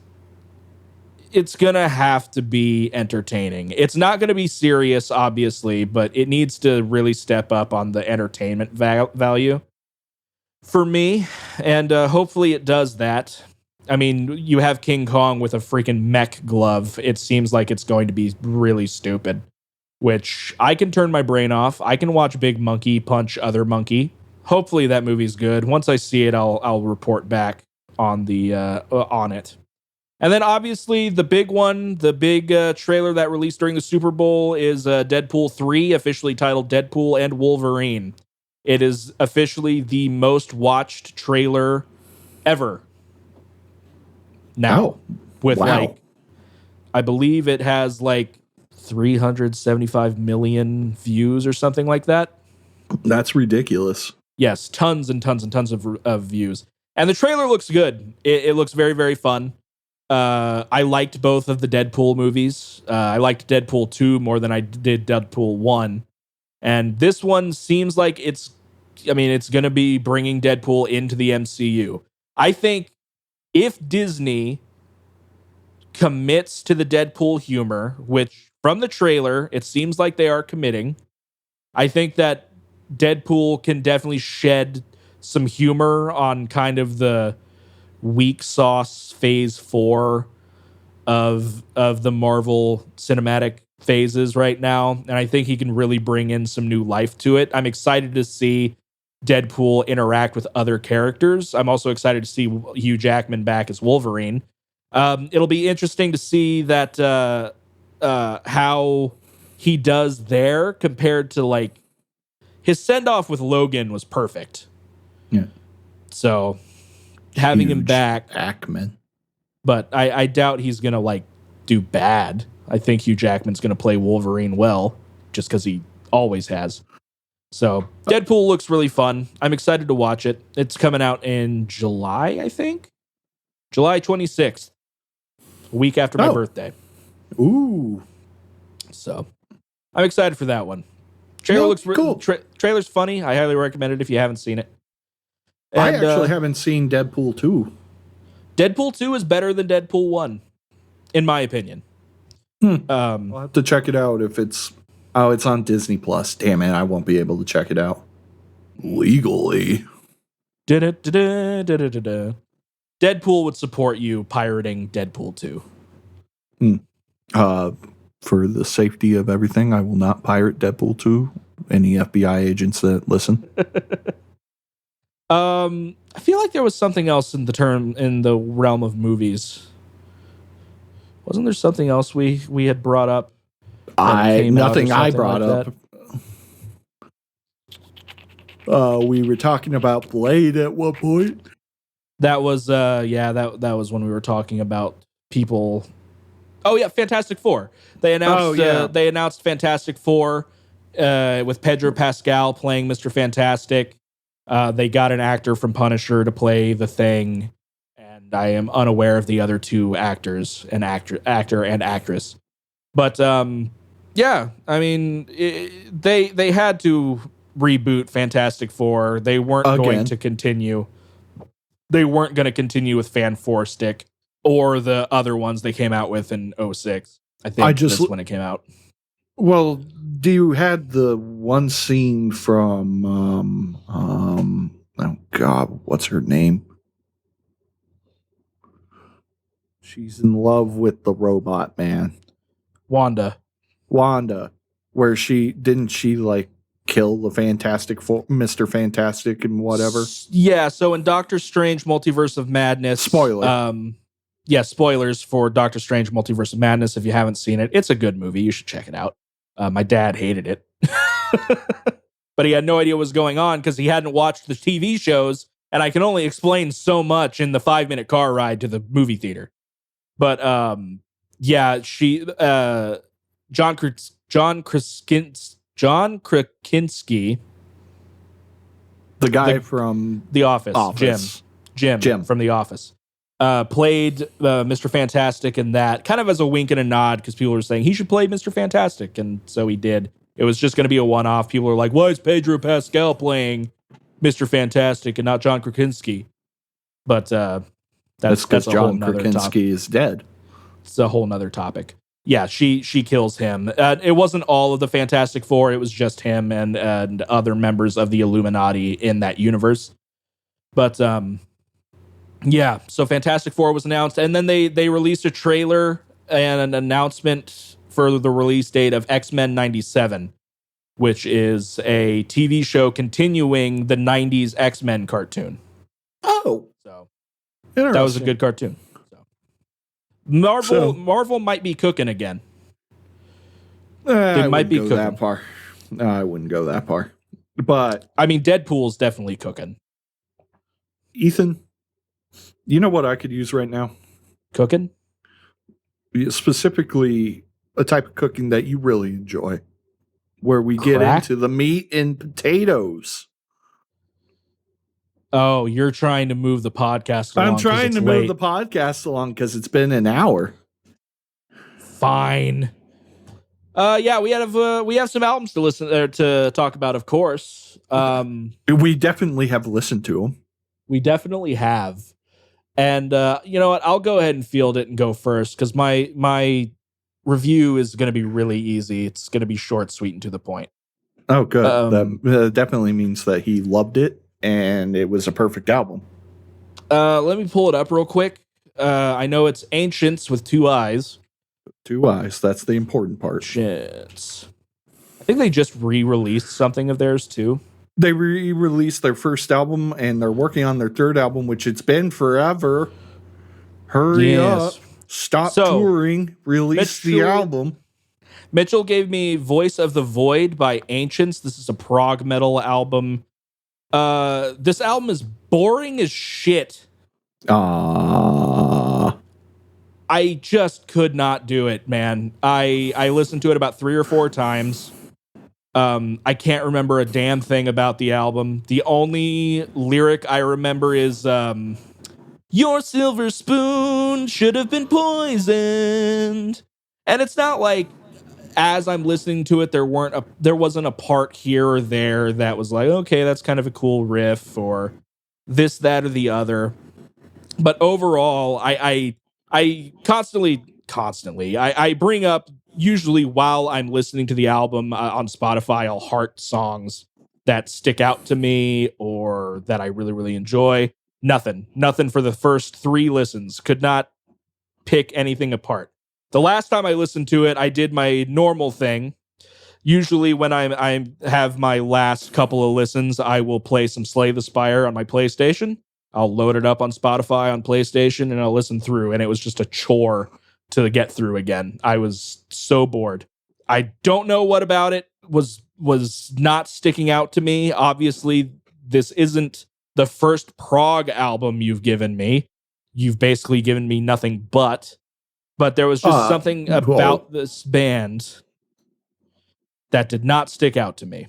going to have to be entertaining. It's not going to be serious, obviously, but it needs to really step up on the entertainment value for me. And hopefully it does that. I mean, you have King Kong with a freaking mech glove. It seems like it's going to be really stupid, which I can turn my brain off. I can watch Big Monkey punch other monkey. Hopefully that movie's good. Once I see it, I'll report back on the on it. And then obviously the big one, the big trailer that released during the Super Bowl is Deadpool 3, officially titled Deadpool and Wolverine. It is officially the most watched trailer ever. Now, I believe it has like 375 million views or something like that. That's ridiculous. Yes, tons and tons and tons of views. And the trailer looks good. It looks very, very fun. I liked both of the Deadpool movies. I liked Deadpool 2 more than I did Deadpool 1. And this one seems like it's going to be bringing Deadpool into the MCU. I think if Disney commits to the Deadpool humor, which from the trailer, it seems like they are committing, I think that Deadpool can definitely shed some humor on kind of the weak sauce phase 4 of the Marvel cinematic phases right now. And I think he can really bring in some new life to it. I'm excited to see Deadpool interact with other characters. I'm also excited to see Hugh Jackman back as Wolverine. It'll be interesting to see that how he does there compared to like his send-off with Logan was perfect. Yeah. So having him back, Jackman. but I doubt he's gonna like do bad. I think Hugh Jackman's going to play Wolverine well, just because he always has. So Deadpool looks really fun. I'm excited to watch it. It's coming out in July, I think. July 26th, a week after my birthday. Ooh. So I'm excited for that one. Trailer looks cool. Trailer's funny. I highly recommend it if you haven't seen it. And, I actually haven't seen Deadpool 2. Deadpool 2 is better than Deadpool 1, in my opinion. I'll have to check it out if it's... Oh, it's on Disney Plus. Damn it, I won't be able to check it out legally. Deadpool would support you pirating Deadpool 2. For the safety of everything, I will not pirate Deadpool 2. Any FBI agents that listen. I feel like there was something else in the realm of movies. Wasn't there something else we had brought up? Nothing I brought up. We were talking about Blade at one point. That was that was when we were talking about people. Oh yeah, Fantastic Four. They announced Fantastic Four with Pedro Pascal playing Mr. Fantastic. They got an actor from Punisher to play the Thing, and I am unaware of the other two actors, actor and actress. But yeah, I mean, they had to reboot Fantastic Four. They weren't going to continue. They weren't going to continue with Fan Four Stick or the other ones they came out with in 2006. I think that's when it came out. Well, you had the one scene from oh God, what's her name? She's in love with the robot man. Wanda, where she like kill the Fantastic Four, Mr. Fantastic and whatever. Yeah, so in Doctor Strange Multiverse of Madness, spoilers for Doctor Strange Multiverse of Madness if you haven't seen it. It's a good movie. You should check it out. My dad hated it. But he had no idea what was going on because he hadn't watched the TV shows, and I can only explain so much in the 5-minute car ride to the movie theater. But John Krasinski, the guy from The Office. Jim from The Office, played Mr. Fantastic in that, kind of as a wink and a nod because people were saying he should play Mr. Fantastic, and so he did. It was just going to be a one-off. People were like, why is Pedro Pascal playing Mr. Fantastic and not John Krasinski? But that's because John Krasinski is dead. It's a whole nother topic. Yeah, she kills him. It wasn't all of the Fantastic Four. It was just him and other members of the Illuminati in that universe. But yeah, so Fantastic Four was announced, and then they released a trailer and an announcement for the release date of X-Men 97, which is a TV show continuing the 90s X-Men cartoon. Oh, so that was a good cartoon. Marvel might be cooking again. They might be cooking that far. No, I wouldn't go that far. But I mean, Deadpool's definitely cooking. Ethan, you know what I could use right now? Cooking? Specifically, a type of cooking that you really enjoy, where we get into the meat and potatoes. Oh, you're trying to move the podcast along. I'm trying to move the podcast along because it's been an hour. Fine. Yeah, we have some albums to listen to talk about, of course. We definitely have listened to them. We definitely have. And you know what? I'll go ahead and field it and go first because my review is going to be really easy. It's going to be short, sweet, and to the point. Oh, good. That definitely means that he loved it. And it was a perfect album. Let me pull it up real quick. I know it's Ancients with 2 eyes. 2 eyes. That's the important part. Ancients. I think they just re-released something of theirs too. They re-released their first album, and they're working on their 3rd album, which it's been forever. Hurry up. Stop touring. Release the album. Mitchell gave me Voice of the Void by Ancients. This is a prog metal album. This album is boring as shit. I I just could not do it, man. I listened to it about 3 or 4 times. I can't remember a damn thing about the album. The only lyric I remember is your silver spoon should have been poisoned. And it's not like as I'm listening to it, there wasn't a part here or there that was like, okay, that's kind of a cool riff or this, that, or the other. But overall, I constantly I bring up, usually while I'm listening to the album on Spotify, I'll heart songs that stick out to me or that I really, really enjoy. Nothing for the first 3 listens. Could not pick anything apart. The last time I listened to it, I did my normal thing. Usually when I have my last couple of listens, I will play some Slay the Spire on my PlayStation. I'll load it up on Spotify on PlayStation and I'll listen through. And it was just a chore to get through again. I was so bored. I don't know what about it was not sticking out to me. Obviously, this isn't the first prog album you've given me. You've basically given me nothing but there was just something about this band that did not stick out to me.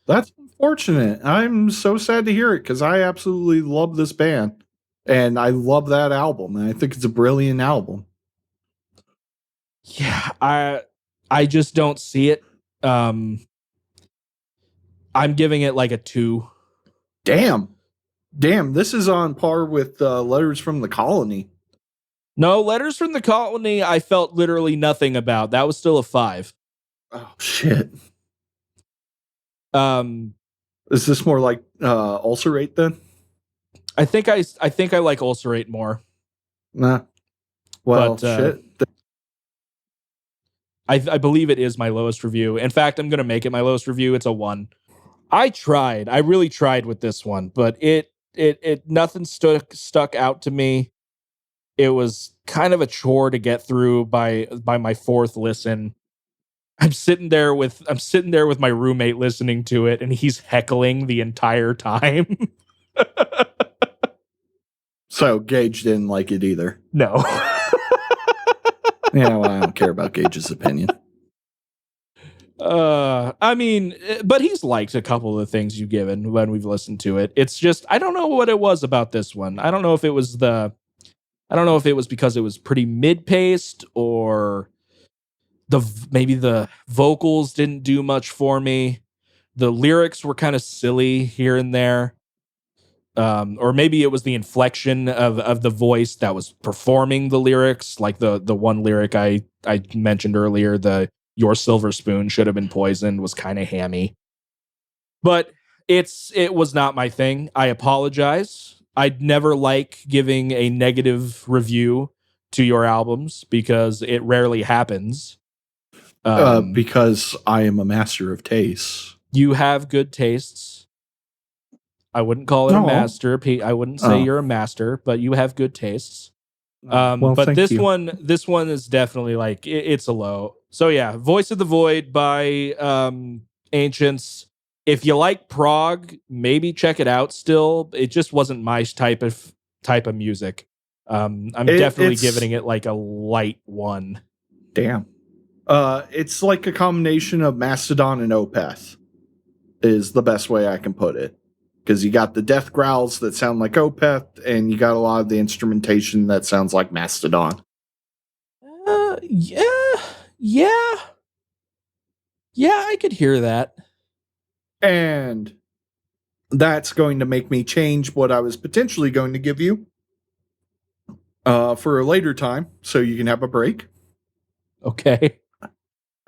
That's unfortunate. I'm so sad to hear it because I absolutely love this band and I love that album. And I think it's a brilliant album. Yeah, I just don't see it. I'm giving it like a 2. Damn, this is on par with Letters from the Colony. No, Letters from the Colony, I felt literally nothing about. That was still a 5. Oh, shit. Is this more like Ulcerate then? I think I like Ulcerate more. Nah. Well, but, shit. I believe it is my lowest review. In fact, I'm going to make it my lowest review. It's a 1. I really tried with this one, but it nothing stuck out to me. It was kind of a chore to get through by my 4th listen. I'm sitting there with my roommate listening to it, and he's heckling the entire time. So Gage didn't like it either. No. Yeah, well, I don't care about Gage's opinion. I mean, but he's liked a couple of the things you've given when we've listened to it. It's just I don't know what it was about this one. I don't know if it was because it was pretty mid-paced or maybe the vocals didn't do much for me. The lyrics were kind of silly here and there. Or maybe it was the inflection of the voice that was performing the lyrics, like the one lyric I mentioned earlier, the your silver spoon should have been poisoned, was kind of hammy. But it was not my thing. I apologize. I'd never like giving a negative review to your albums because it rarely happens. Because I am a master of tastes. You have good tastes. I wouldn't call it a master. I wouldn't say you're a master, but you have good tastes. Well, but this you. one is definitely like it's a low. So yeah, Voice of the Void by Ancients. If you like prog, maybe check it out. Still, it just wasn't my type of music. I'm definitely giving it like a light 1. Damn. It's like a combination of Mastodon and Opeth is the best way I can put it. Because you got the death growls that sound like Opeth, and you got a lot of the instrumentation that sounds like Mastodon. Yeah, I could hear that. And that's going to make me change what I was potentially going to give you for a later time, so you can have a break. Okay.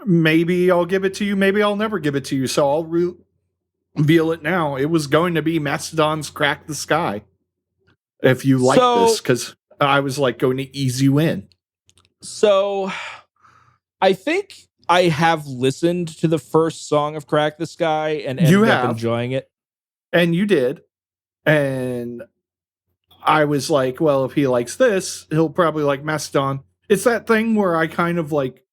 Maybe I'll give it to you, maybe I'll never give it to you, so I'll reveal it now. It was going to be Mastodon's Crack the Sky. If you like this, because I was like going to ease you in. So I think I have listened to the first song of Crack the Sky and ended up enjoying it. And you did. And I was like, well, if he likes this, he'll probably like Mastodon. It's that thing where I kind of like,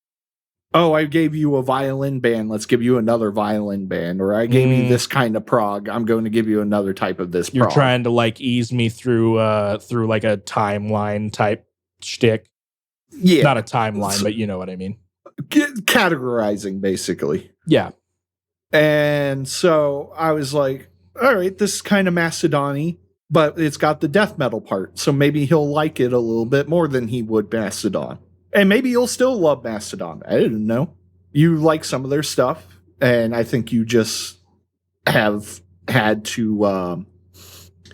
oh, I gave you a violin band, let's give you another violin band. Or I gave you this kind of prog, I'm going to give you another type of this prog. You're trying to like ease me through like a timeline type shtick. Yeah. Not a timeline, but you know what I mean. Categorizing, basically. Yeah. And so I was like, all right, this is kind of Mastodon-y, but it's got the death metal part. So maybe he'll like it a little bit more than he would Mastodon. And maybe you'll still love Mastodon. I didn't know. You like some of their stuff, and I think you just have had to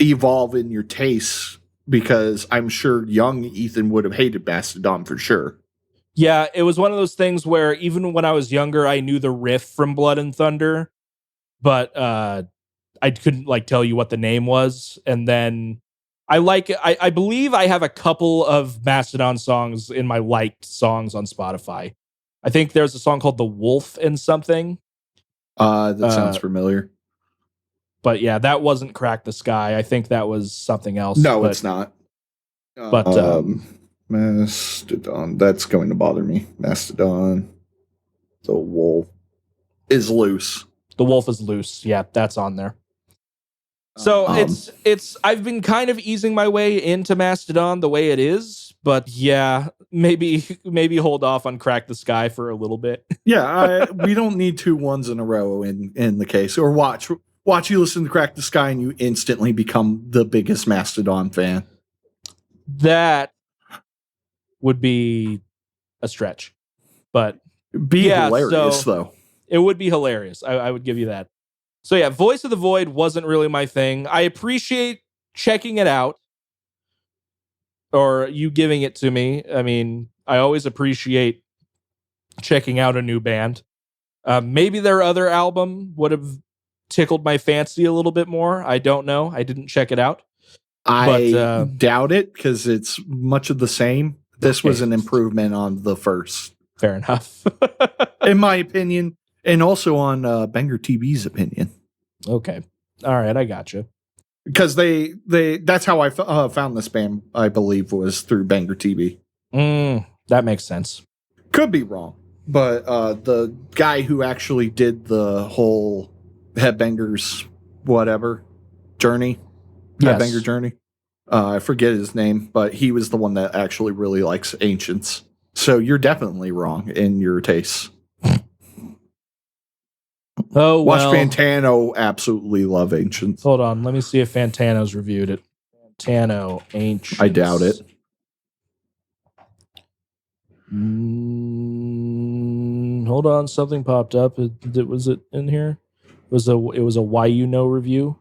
evolve in your tastes, because I'm sure young Ethan would have hated Mastodon for sure. Yeah, it was one of those things where even when I was younger, I knew the riff from Blood and Thunder, but I couldn't like tell you what the name was. And then I believe I have a couple of Mastodon songs in my liked songs on Spotify. I think there's a song called The Wolf and something. That sounds familiar. But yeah, that wasn't Crack the Sky. I think that was something else. No, it's not. But Mastodon, that's going to bother me. Mastodon, the wolf is loose. The Wolf is loose. Yeah, that's on there. So it's I've been kind of easing my way into Mastodon the way it is, but yeah, maybe hold off on Crack the Sky for a little bit. Yeah, we don't need 2 ones in a row in the case. Or watch you listen to Crack the Sky and you instantly become the biggest Mastodon fan. That would be a stretch, but hilarious though. It would be hilarious. I would give you that. So yeah, Voice of the Void wasn't really my thing. I appreciate checking it out or you giving it to me. I mean, I always appreciate checking out a new band. Maybe their other album would have tickled my fancy a little bit more. I don't know. I didn't check it out. I doubt it, because it's much of the same. This was an improvement on the first. Fair enough. In my opinion, and also on Banger TV's opinion. Okay. All right, I gotcha. Because that's how I found this band, I believe, was through Banger TV. That makes sense. Could be wrong. But the guy who actually did the whole Headbangers journey, Headbanger journey, I forget his name, but he was the one that actually really likes Ancients. So you're definitely wrong in your tastes. Oh, well. Watch Fantano absolutely love Ancients. Hold on. Let me see if Fantano's reviewed it. Fantano, Ancients. I doubt it. Hold on. Something popped up. Was it in here? It was a Why You Know review.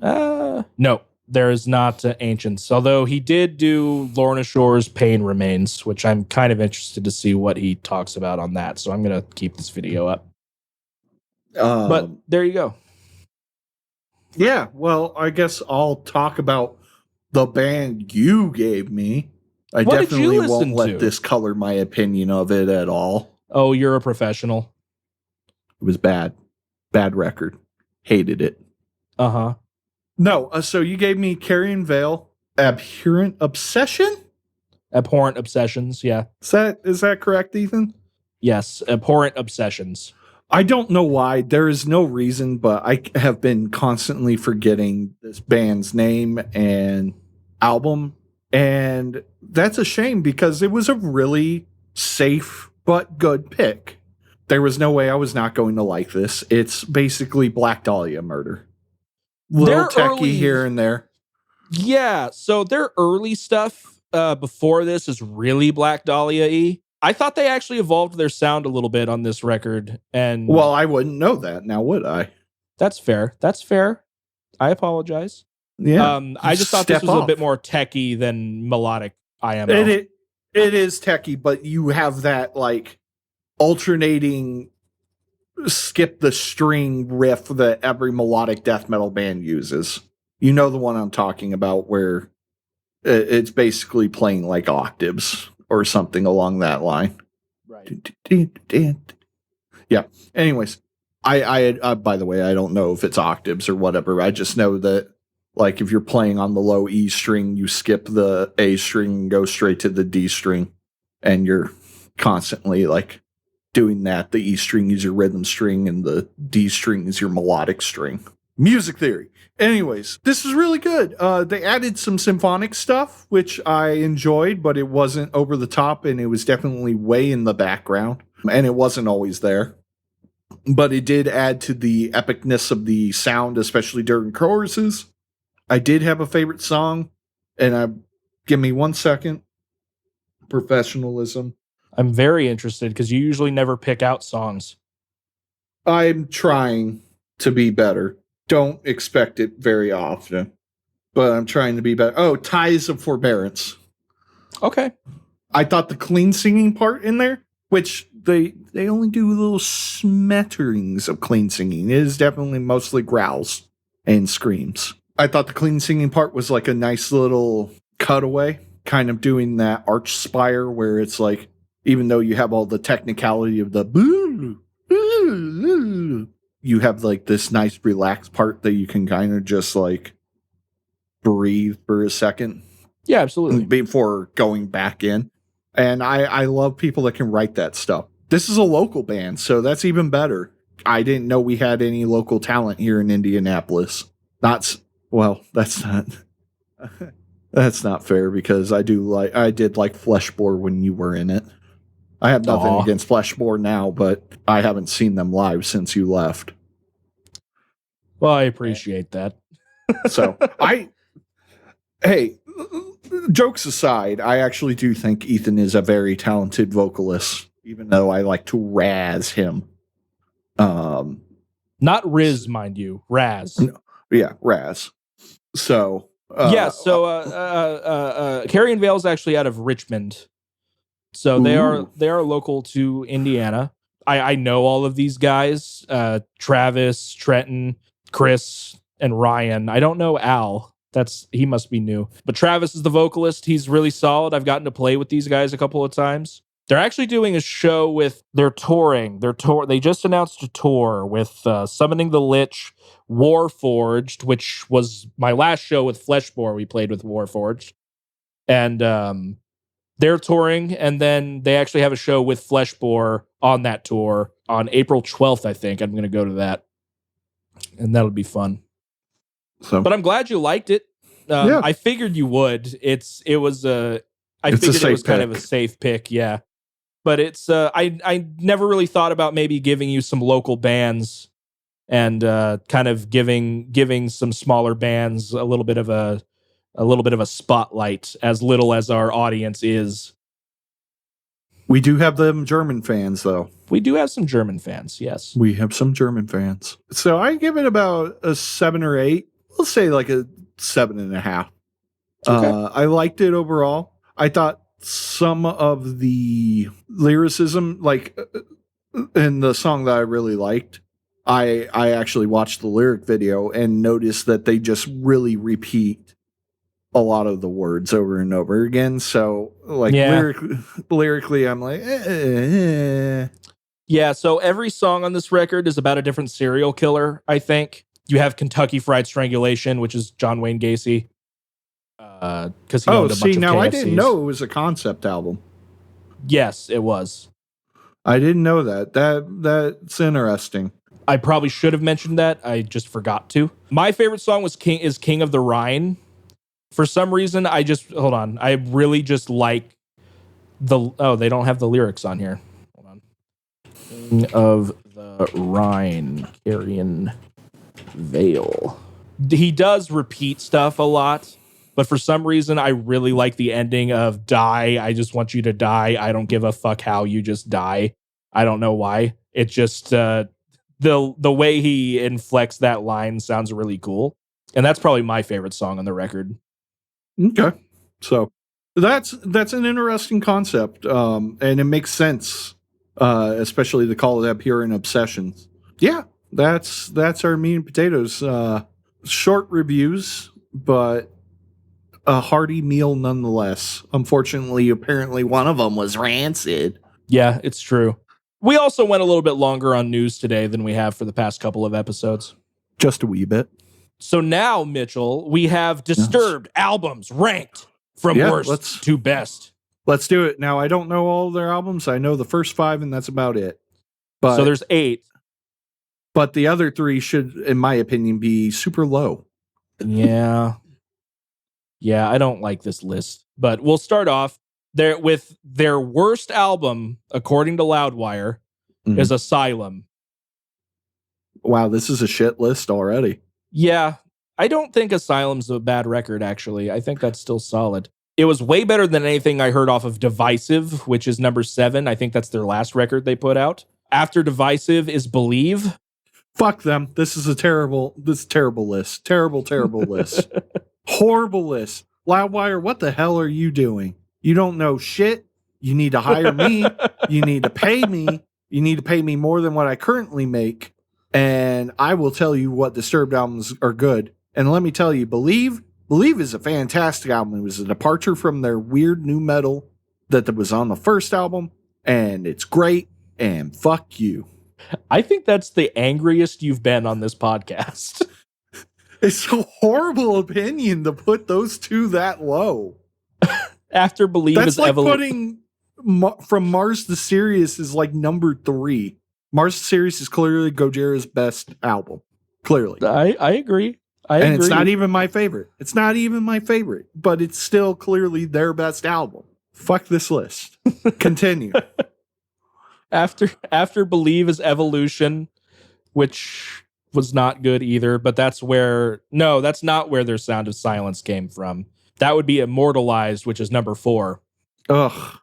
No, there is not Ancients. Although he did do Lorna Shore's Pain Remains, which I'm kind of interested to see what he talks about on that. So I'm going to keep this video up. But there you go. Yeah, well, I guess I'll talk about the band you gave me. I What definitely did you won't listen let to? this color my opinion of it at all. Oh, you're a professional. It was bad. Bad record. Hated it. Uh-huh. No, so you gave me Carrion Vael, Abhorrent Obsession? Abhorrent Obsessions, yeah. Is that correct, Ethan? Yes, Abhorrent Obsessions. I don't know why. There is no reason, but I have been constantly forgetting this band's name and album. And that's a shame, because it was a really safe but good pick. There was no way I was not going to like this. It's basically Black Dahlia murder. Little techie here and there. Yeah, so their early stuff before this is really Black Dahlia-y. I thought they actually evolved their sound a little bit on this record. And well, I wouldn't know that now, would I? That's fair. I apologize. Yeah. I just thought this was a bit more techy than melodic IMO. It is techie, but you have that like alternating skip the string riff that every melodic death metal band uses. You know the one I'm talking about, where it's basically playing like octaves or something along that line. Right. Yeah. Anyways, I by the way, I don't know if it's octaves or whatever. I just know that like if you're playing on the low E string, you skip the A string and go straight to the D string, and you're constantly like doing that. The E string is your rhythm string and the D string is your melodic string. Music theory. Anyways, this is really good. They added some symphonic stuff, which I enjoyed, but it wasn't over the top, and it was definitely way in the background, and it wasn't always there. But it did add to the epicness of the sound, especially during choruses. I did have a favorite song, and give me 1 second. Professionalism. I'm very interested because you usually never pick out songs. I'm trying to be better. Don't expect it very often, but I'm trying to be better. Oh, Ties of Forbearance. Okay. I thought the clean singing part in there, which they only do little smatterings of clean singing. It is definitely mostly growls and screams. I thought the clean singing part was like a nice little cutaway, kind of doing that arch spire where it's like, even though you have all the technicality of the boo, you have like this nice relaxed part that you can kind of just like breathe for a second. Yeah, absolutely. Before going back in. And I love people that can write that stuff. This is a local band, so that's even better. I didn't know we had any local talent here in Indianapolis. That's not fair because I did like Fleshbore when you were in it. I have nothing against Fleshbore now, but I haven't seen them live since you left. Well, I appreciate that. So hey, jokes aside, I actually do think Ethan is a very talented vocalist, even though I like to razz him. Not Riz, mind you, Raz. Yeah, razz. So Carrion Vael is actually out of Richmond, so they are local to Indiana. I know all of these guys: Travis, Trenton, Chris, and Ryan. I don't know Al. He must be new. But Travis is the vocalist. He's really solid. I've gotten to play with these guys a couple of times. They're actually doing a show they're touring. They just announced a tour with Summoning the Lich, Warforged, which was my last show with Fleshbore. We played with Warforged. And they're touring, and then they actually have a show with Fleshbore on that tour on April 12th, I think. I'm going to go to that. And that'll be fun. But I'm glad you liked it. Yeah. I figured you would. I figured it was kind of a safe pick, yeah. But I never really thought about maybe giving you some local bands and kind of giving some smaller bands a little bit of a spotlight, as little as our audience is. We do have them German fans, though. We do have some German fans, yes. We have some German fans. So I give it about a 7 or 8. We'll say like a 7.5. Okay. I liked it overall. I thought some of the lyricism, like in the song that I really liked, I actually watched the lyric video and noticed that they just really repeat a lot of the words over and over again. So like lyrically, I'm like, Yeah, so every song on this record is about a different serial killer, I think. You have Kentucky Fried Strangulation, which is John Wayne Gacy. Because he owned a bunch of KFCs. I didn't know it was a concept album. Yes, it was. I didn't know that. That's interesting. I probably should have mentioned that. I just forgot to. My favorite song is King of the Rhine. For some reason, I really just like they don't have the lyrics on here. Hold on. King of the Rhine, Carrion Vael. He does repeat stuff a lot, but for some reason, I really like the ending of "Die." I just want you to die. I don't give a fuck how you just die. I don't know why. It just the way he inflects that line sounds really cool, and that's probably my favorite song on the record. Okay, so that's an interesting concept, and it makes sense, especially to call it Pure Obsessions. Yeah, that's our meat and potatoes. Short reviews, but a hearty meal nonetheless. Unfortunately, apparently one of them was rancid. Yeah, it's true. We also went a little bit longer on news today than we have for the past couple of episodes. Just a wee bit. So now, Mitchell, we have Disturbed albums ranked from worst to best. Let's do it. Now, I don't know all their albums. I know the first 5, and that's about it. But so there's 8. But the other three should, in my opinion, be super low. Yeah. Yeah, I don't like this list. But we'll start off there with their worst album, according to Loudwire, is Asylum. Wow, this is a shit list already. Yeah, I don't think Asylum's a bad record, actually. I think that's still solid. It was way better than anything I heard off of Divisive, which is number 7. I think that's their last record they put out. After Divisive is Believe. Fuck them. This is a terrible list. Terrible list. Horrible list. Loudwire, what the hell are you doing? You don't know shit. You need to hire me. You need to pay me. You need to pay me more than what I currently make. And I will tell you what Disturbed albums are good. And let me tell you, Believe is a fantastic album. It was a departure from their weird new metal that was on the first album. And it's great. And fuck you. I think that's the angriest you've been on this podcast. It's a horrible opinion to put those two that low. After Believe That's is like Evolution. putting From Mars to Sirius is like number 3. Mars to Sirius is clearly Gojira's best album. Clearly. I agree. I agree. It's not even my favorite. But it's still clearly their best album. Fuck this list. Continue. After Believe is Evolution, which was not good either, but that's not where their Sound of Silence came from. That would be Immortalized, which is number 4. Ugh.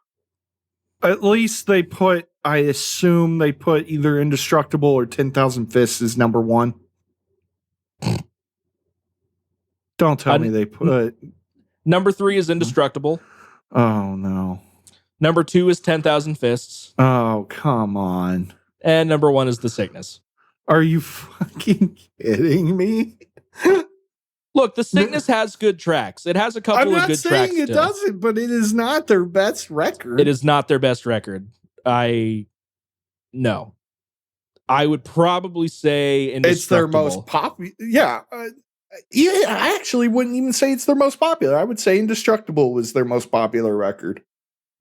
At least I assume they put either Indestructible or 10,000 Fists as number 1. Don't tell me they put... Number 3 is Indestructible. Oh, no. Number 2 is 10,000 Fists. Oh, come on. And number 1 is The Sickness. Are you fucking kidding me? Look, The Sickness has good tracks. It has a couple of good tracks. I'm not saying it doesn't, but it is not their best record. It is not their best record. No. I would probably say Indestructible. It's their most popular. Yeah. I actually wouldn't even say it's their most popular. I would say Indestructible was their most popular record.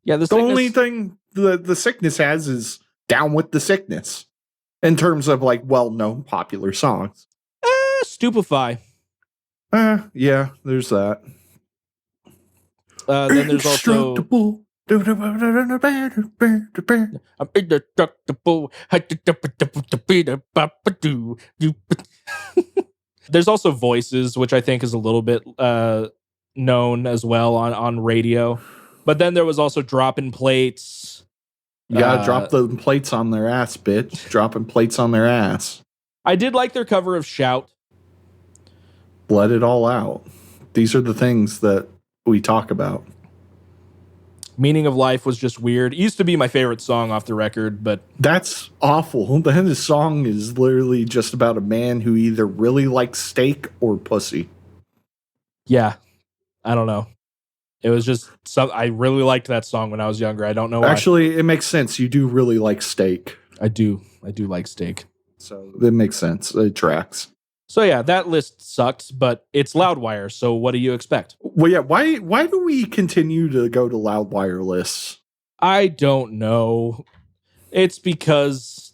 Yeah, the only thing the Sickness has is Down with the Sickness in terms of like well-known popular songs. Stupefy. Yeah, there's that. Then there's also I'm indestructible. There's also Voices, which I think is a little bit known as well on radio. But then there was also Dropping Plates. You gotta drop the plates on their ass, bitch. Dropping plates on their ass. I did like their cover of Shout. Let it all out. These are the things that we talk about. Meaning of Life was just weird. It used to be my favorite song off the record, but... That's awful. The song is literally just about a man who either really likes steak or pussy. Yeah. I don't know. It was just... I really liked that song when I was younger. I don't know why. Actually, it makes sense. You do really like steak. I do like steak. So it makes sense. It tracks. So yeah, that list sucked, but it's Loudwire, so what do you expect? Well, yeah, why do we continue to go to Loudwire lists? I don't know. It's because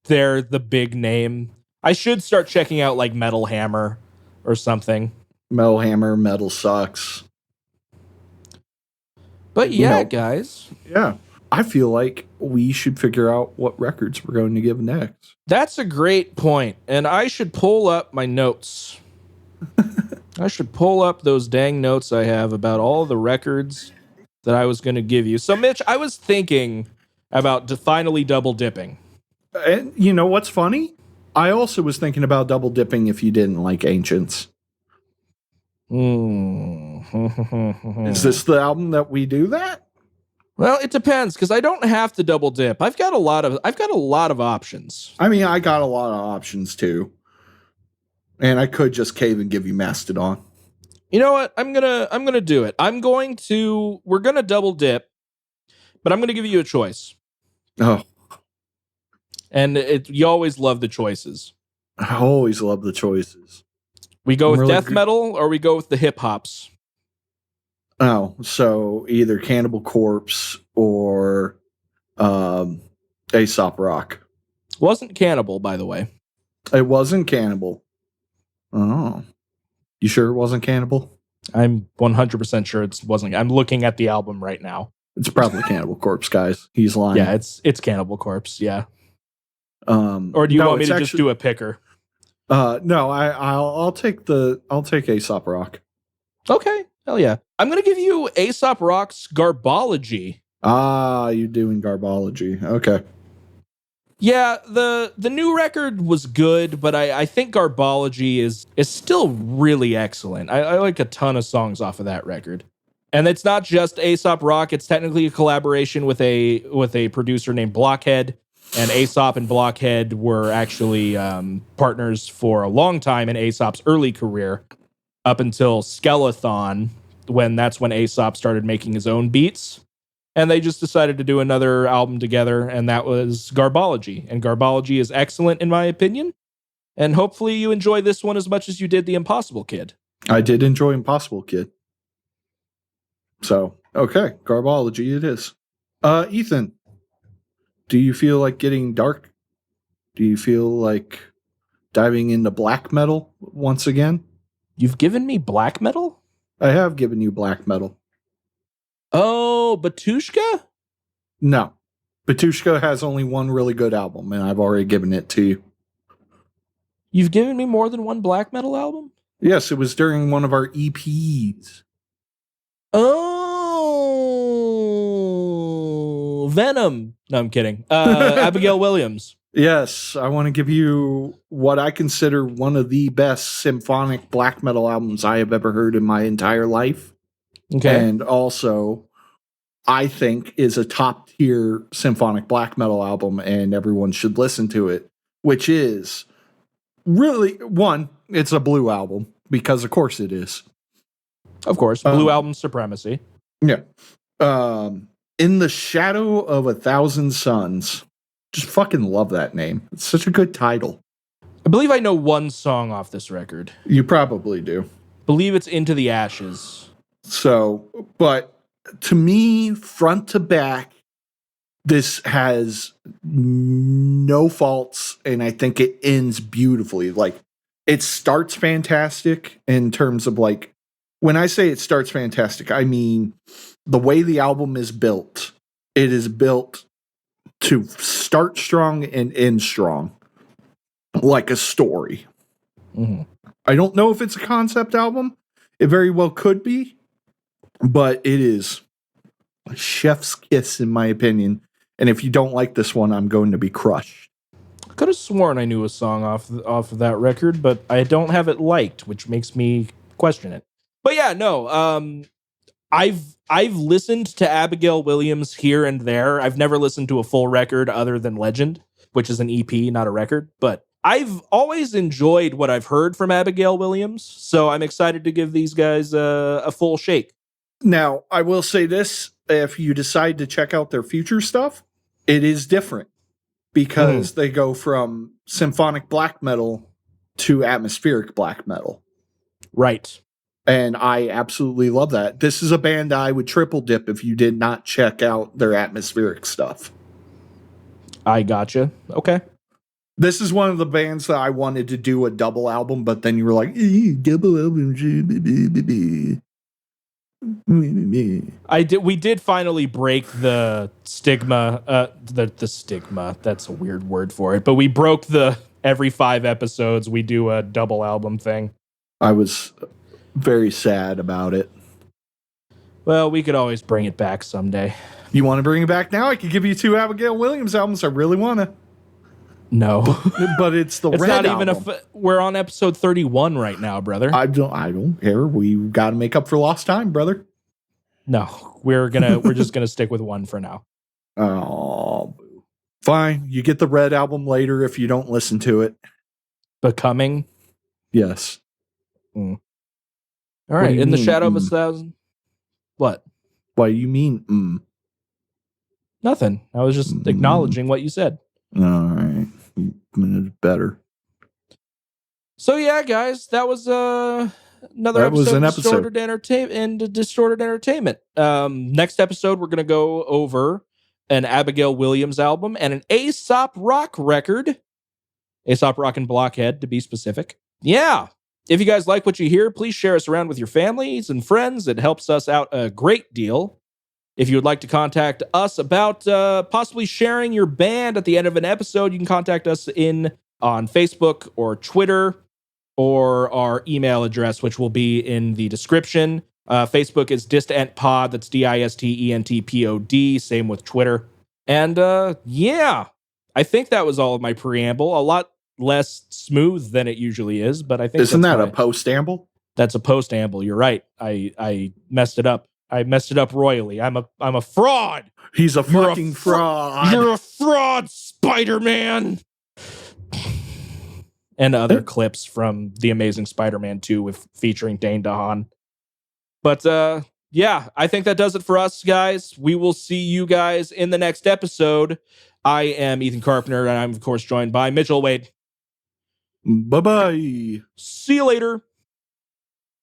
they're the big name. I should start checking out like Metal Hammer or something. Metal Hammer, Metal Sucks. But yeah, guys. Yeah. I feel like we should figure out what records we're going to give next. That's a great point. And I should pull up my notes. I should pull up those dang notes I have about all the records that I was going to give you. So, Mitch, I was thinking about finally double dipping. And you know what's funny? I also was thinking about double dipping if you didn't like Ancients. Is this the album that we do that? Well, it depends because I don't have to double dip. I've got a lot of options. I mean, I got a lot of options too, and I could just cave and give you Mastodon. You know what? I'm gonna do it. We're gonna double dip, but I'm gonna give you a choice. Oh, and you always love the choices. I always love the choices. We go with death metal or we go with the hip hops. Oh, so either Cannibal Corpse or Aesop Rock. Wasn't Cannibal, by the way. It wasn't Cannibal. Oh. You sure it wasn't Cannibal? I'm 100% sure it wasn't. I'm looking at the album right now. It's probably Cannibal Corpse, guys. He's lying. Yeah, it's Cannibal Corpse, yeah. Or do you want me to just do a picker? No, I'll take Aesop Rock. Okay, hell yeah. I'm going to give you Aesop Rock's Garbology. Ah, you're doing Garbology. Okay. Yeah, the new record was good, but I think Garbology is still really excellent. I like a ton of songs off of that record. And it's not just Aesop Rock, it's technically a collaboration with a producer named Blockhead. And Aesop and Blockhead were actually partners for a long time in Aesop's early career, up until Skeleton, that's when Aesop started making his own beats. And they just decided to do another album together, and that was Garbology. And Garbology is excellent, in my opinion. And hopefully you enjoy this one as much as you did The Impossible Kid. I did enjoy Impossible Kid. So, okay, Garbology it is. Ethan, do you feel like getting dark? Do you feel like diving into black metal once again? You've given me black metal? I have given you black metal. Oh, Batushka? No. Batushka has only one really good album, and I've already given it to you. You've given me more than one black metal album? Yes, it was during one of our EPs. Oh, Venom. No, I'm kidding. Abigail Williams. Yes, I want to give you what I consider one of the best symphonic black metal albums I have ever heard in my entire life. Okay. And also, I think is a top tier symphonic black metal album, and everyone should listen to it, which is really, one, it's a Blue album, because of course it is. Of course, Blue album supremacy. Yeah. In the Shadow of a Thousand Suns. Just fucking love that name. It's such a good title. I believe I know one song off this record. You probably do. I believe it's Into the Ashes. So, but to me, front to back, this has no faults, and I think it ends beautifully. Like, it starts fantastic in terms of, like, when I say it starts fantastic, I mean the way the album is built. It is built to start strong and end strong, like a story. Mm-hmm. I don't know if it's a concept album. It very well could be, but it is a chef's kiss, in my opinion. And if you don't like this one, I'm going to be crushed. I could have sworn I knew a song off of that record, but I don't have it liked, which makes me question it. But yeah, no. I've listened to Abigail Williams here and there. I've never listened to a full record other than Legend, which is an EP, not a record. But I've always enjoyed what I've heard from Abigail Williams, so I'm excited to give these guys a full shake. Now, I will say this. If you decide to check out their future stuff, it is different because they go from symphonic black metal to atmospheric black metal. Right. And I absolutely love that. This is a band I would triple dip if you did not check out their atmospheric stuff. I gotcha. Okay. This is one of the bands that I wanted to do a double album, but then you were like, double album. We did finally break the stigma. The stigma. That's a weird word for it. But we broke the every 5 episodes we do a double album thing. I was very sad about it. Well, we could always bring it back someday. You want to bring it back now? I could give you 2 Abigail Williams albums. I really want to. No, but it's the it's Red not even album. We're on episode 31 right now, brother. I don't care. We got to make up for lost time, brother. No, we're just gonna stick with 1 for now. Oh, fine. You get the Red album later if you don't listen to it. Becoming. Yes. All right. In the Shadow of a Thousand. What? What do you mean? Nothing. I was just acknowledging what you said. All right. Better. So yeah, guys, that was another episode of Distorted Entertainment. Next episode, we're gonna go over an Abigail Williams album, and an Aesop Rock record. Aesop Rock and Blockhead, to be specific. Yeah. If you guys like what you hear, please share us around with your families and friends. It helps us out a great deal. If you would like to contact us about possibly sharing your band at the end of an episode, you can contact us on Facebook or Twitter, or our email address, which will be in the description. Facebook is distentpod. That's DISTENTPOD. Same with Twitter. And yeah, I think that was all of my preamble. A lot less smooth than it usually is, but I think isn't that a post-amble? That's a post-amble. You're right. I messed it up. I messed it up royally. I'm a fraud. He's a fucking fraud. You're a fraud, Spider-Man. And other clips from The Amazing Spider-Man 2 featuring Dane DeHaan. But yeah, I think that does it for us, guys. We will see you guys in the next episode. I am Ethan Carpenter, and I'm, of course, joined by Mitchell Wade. Bye-bye. See you later.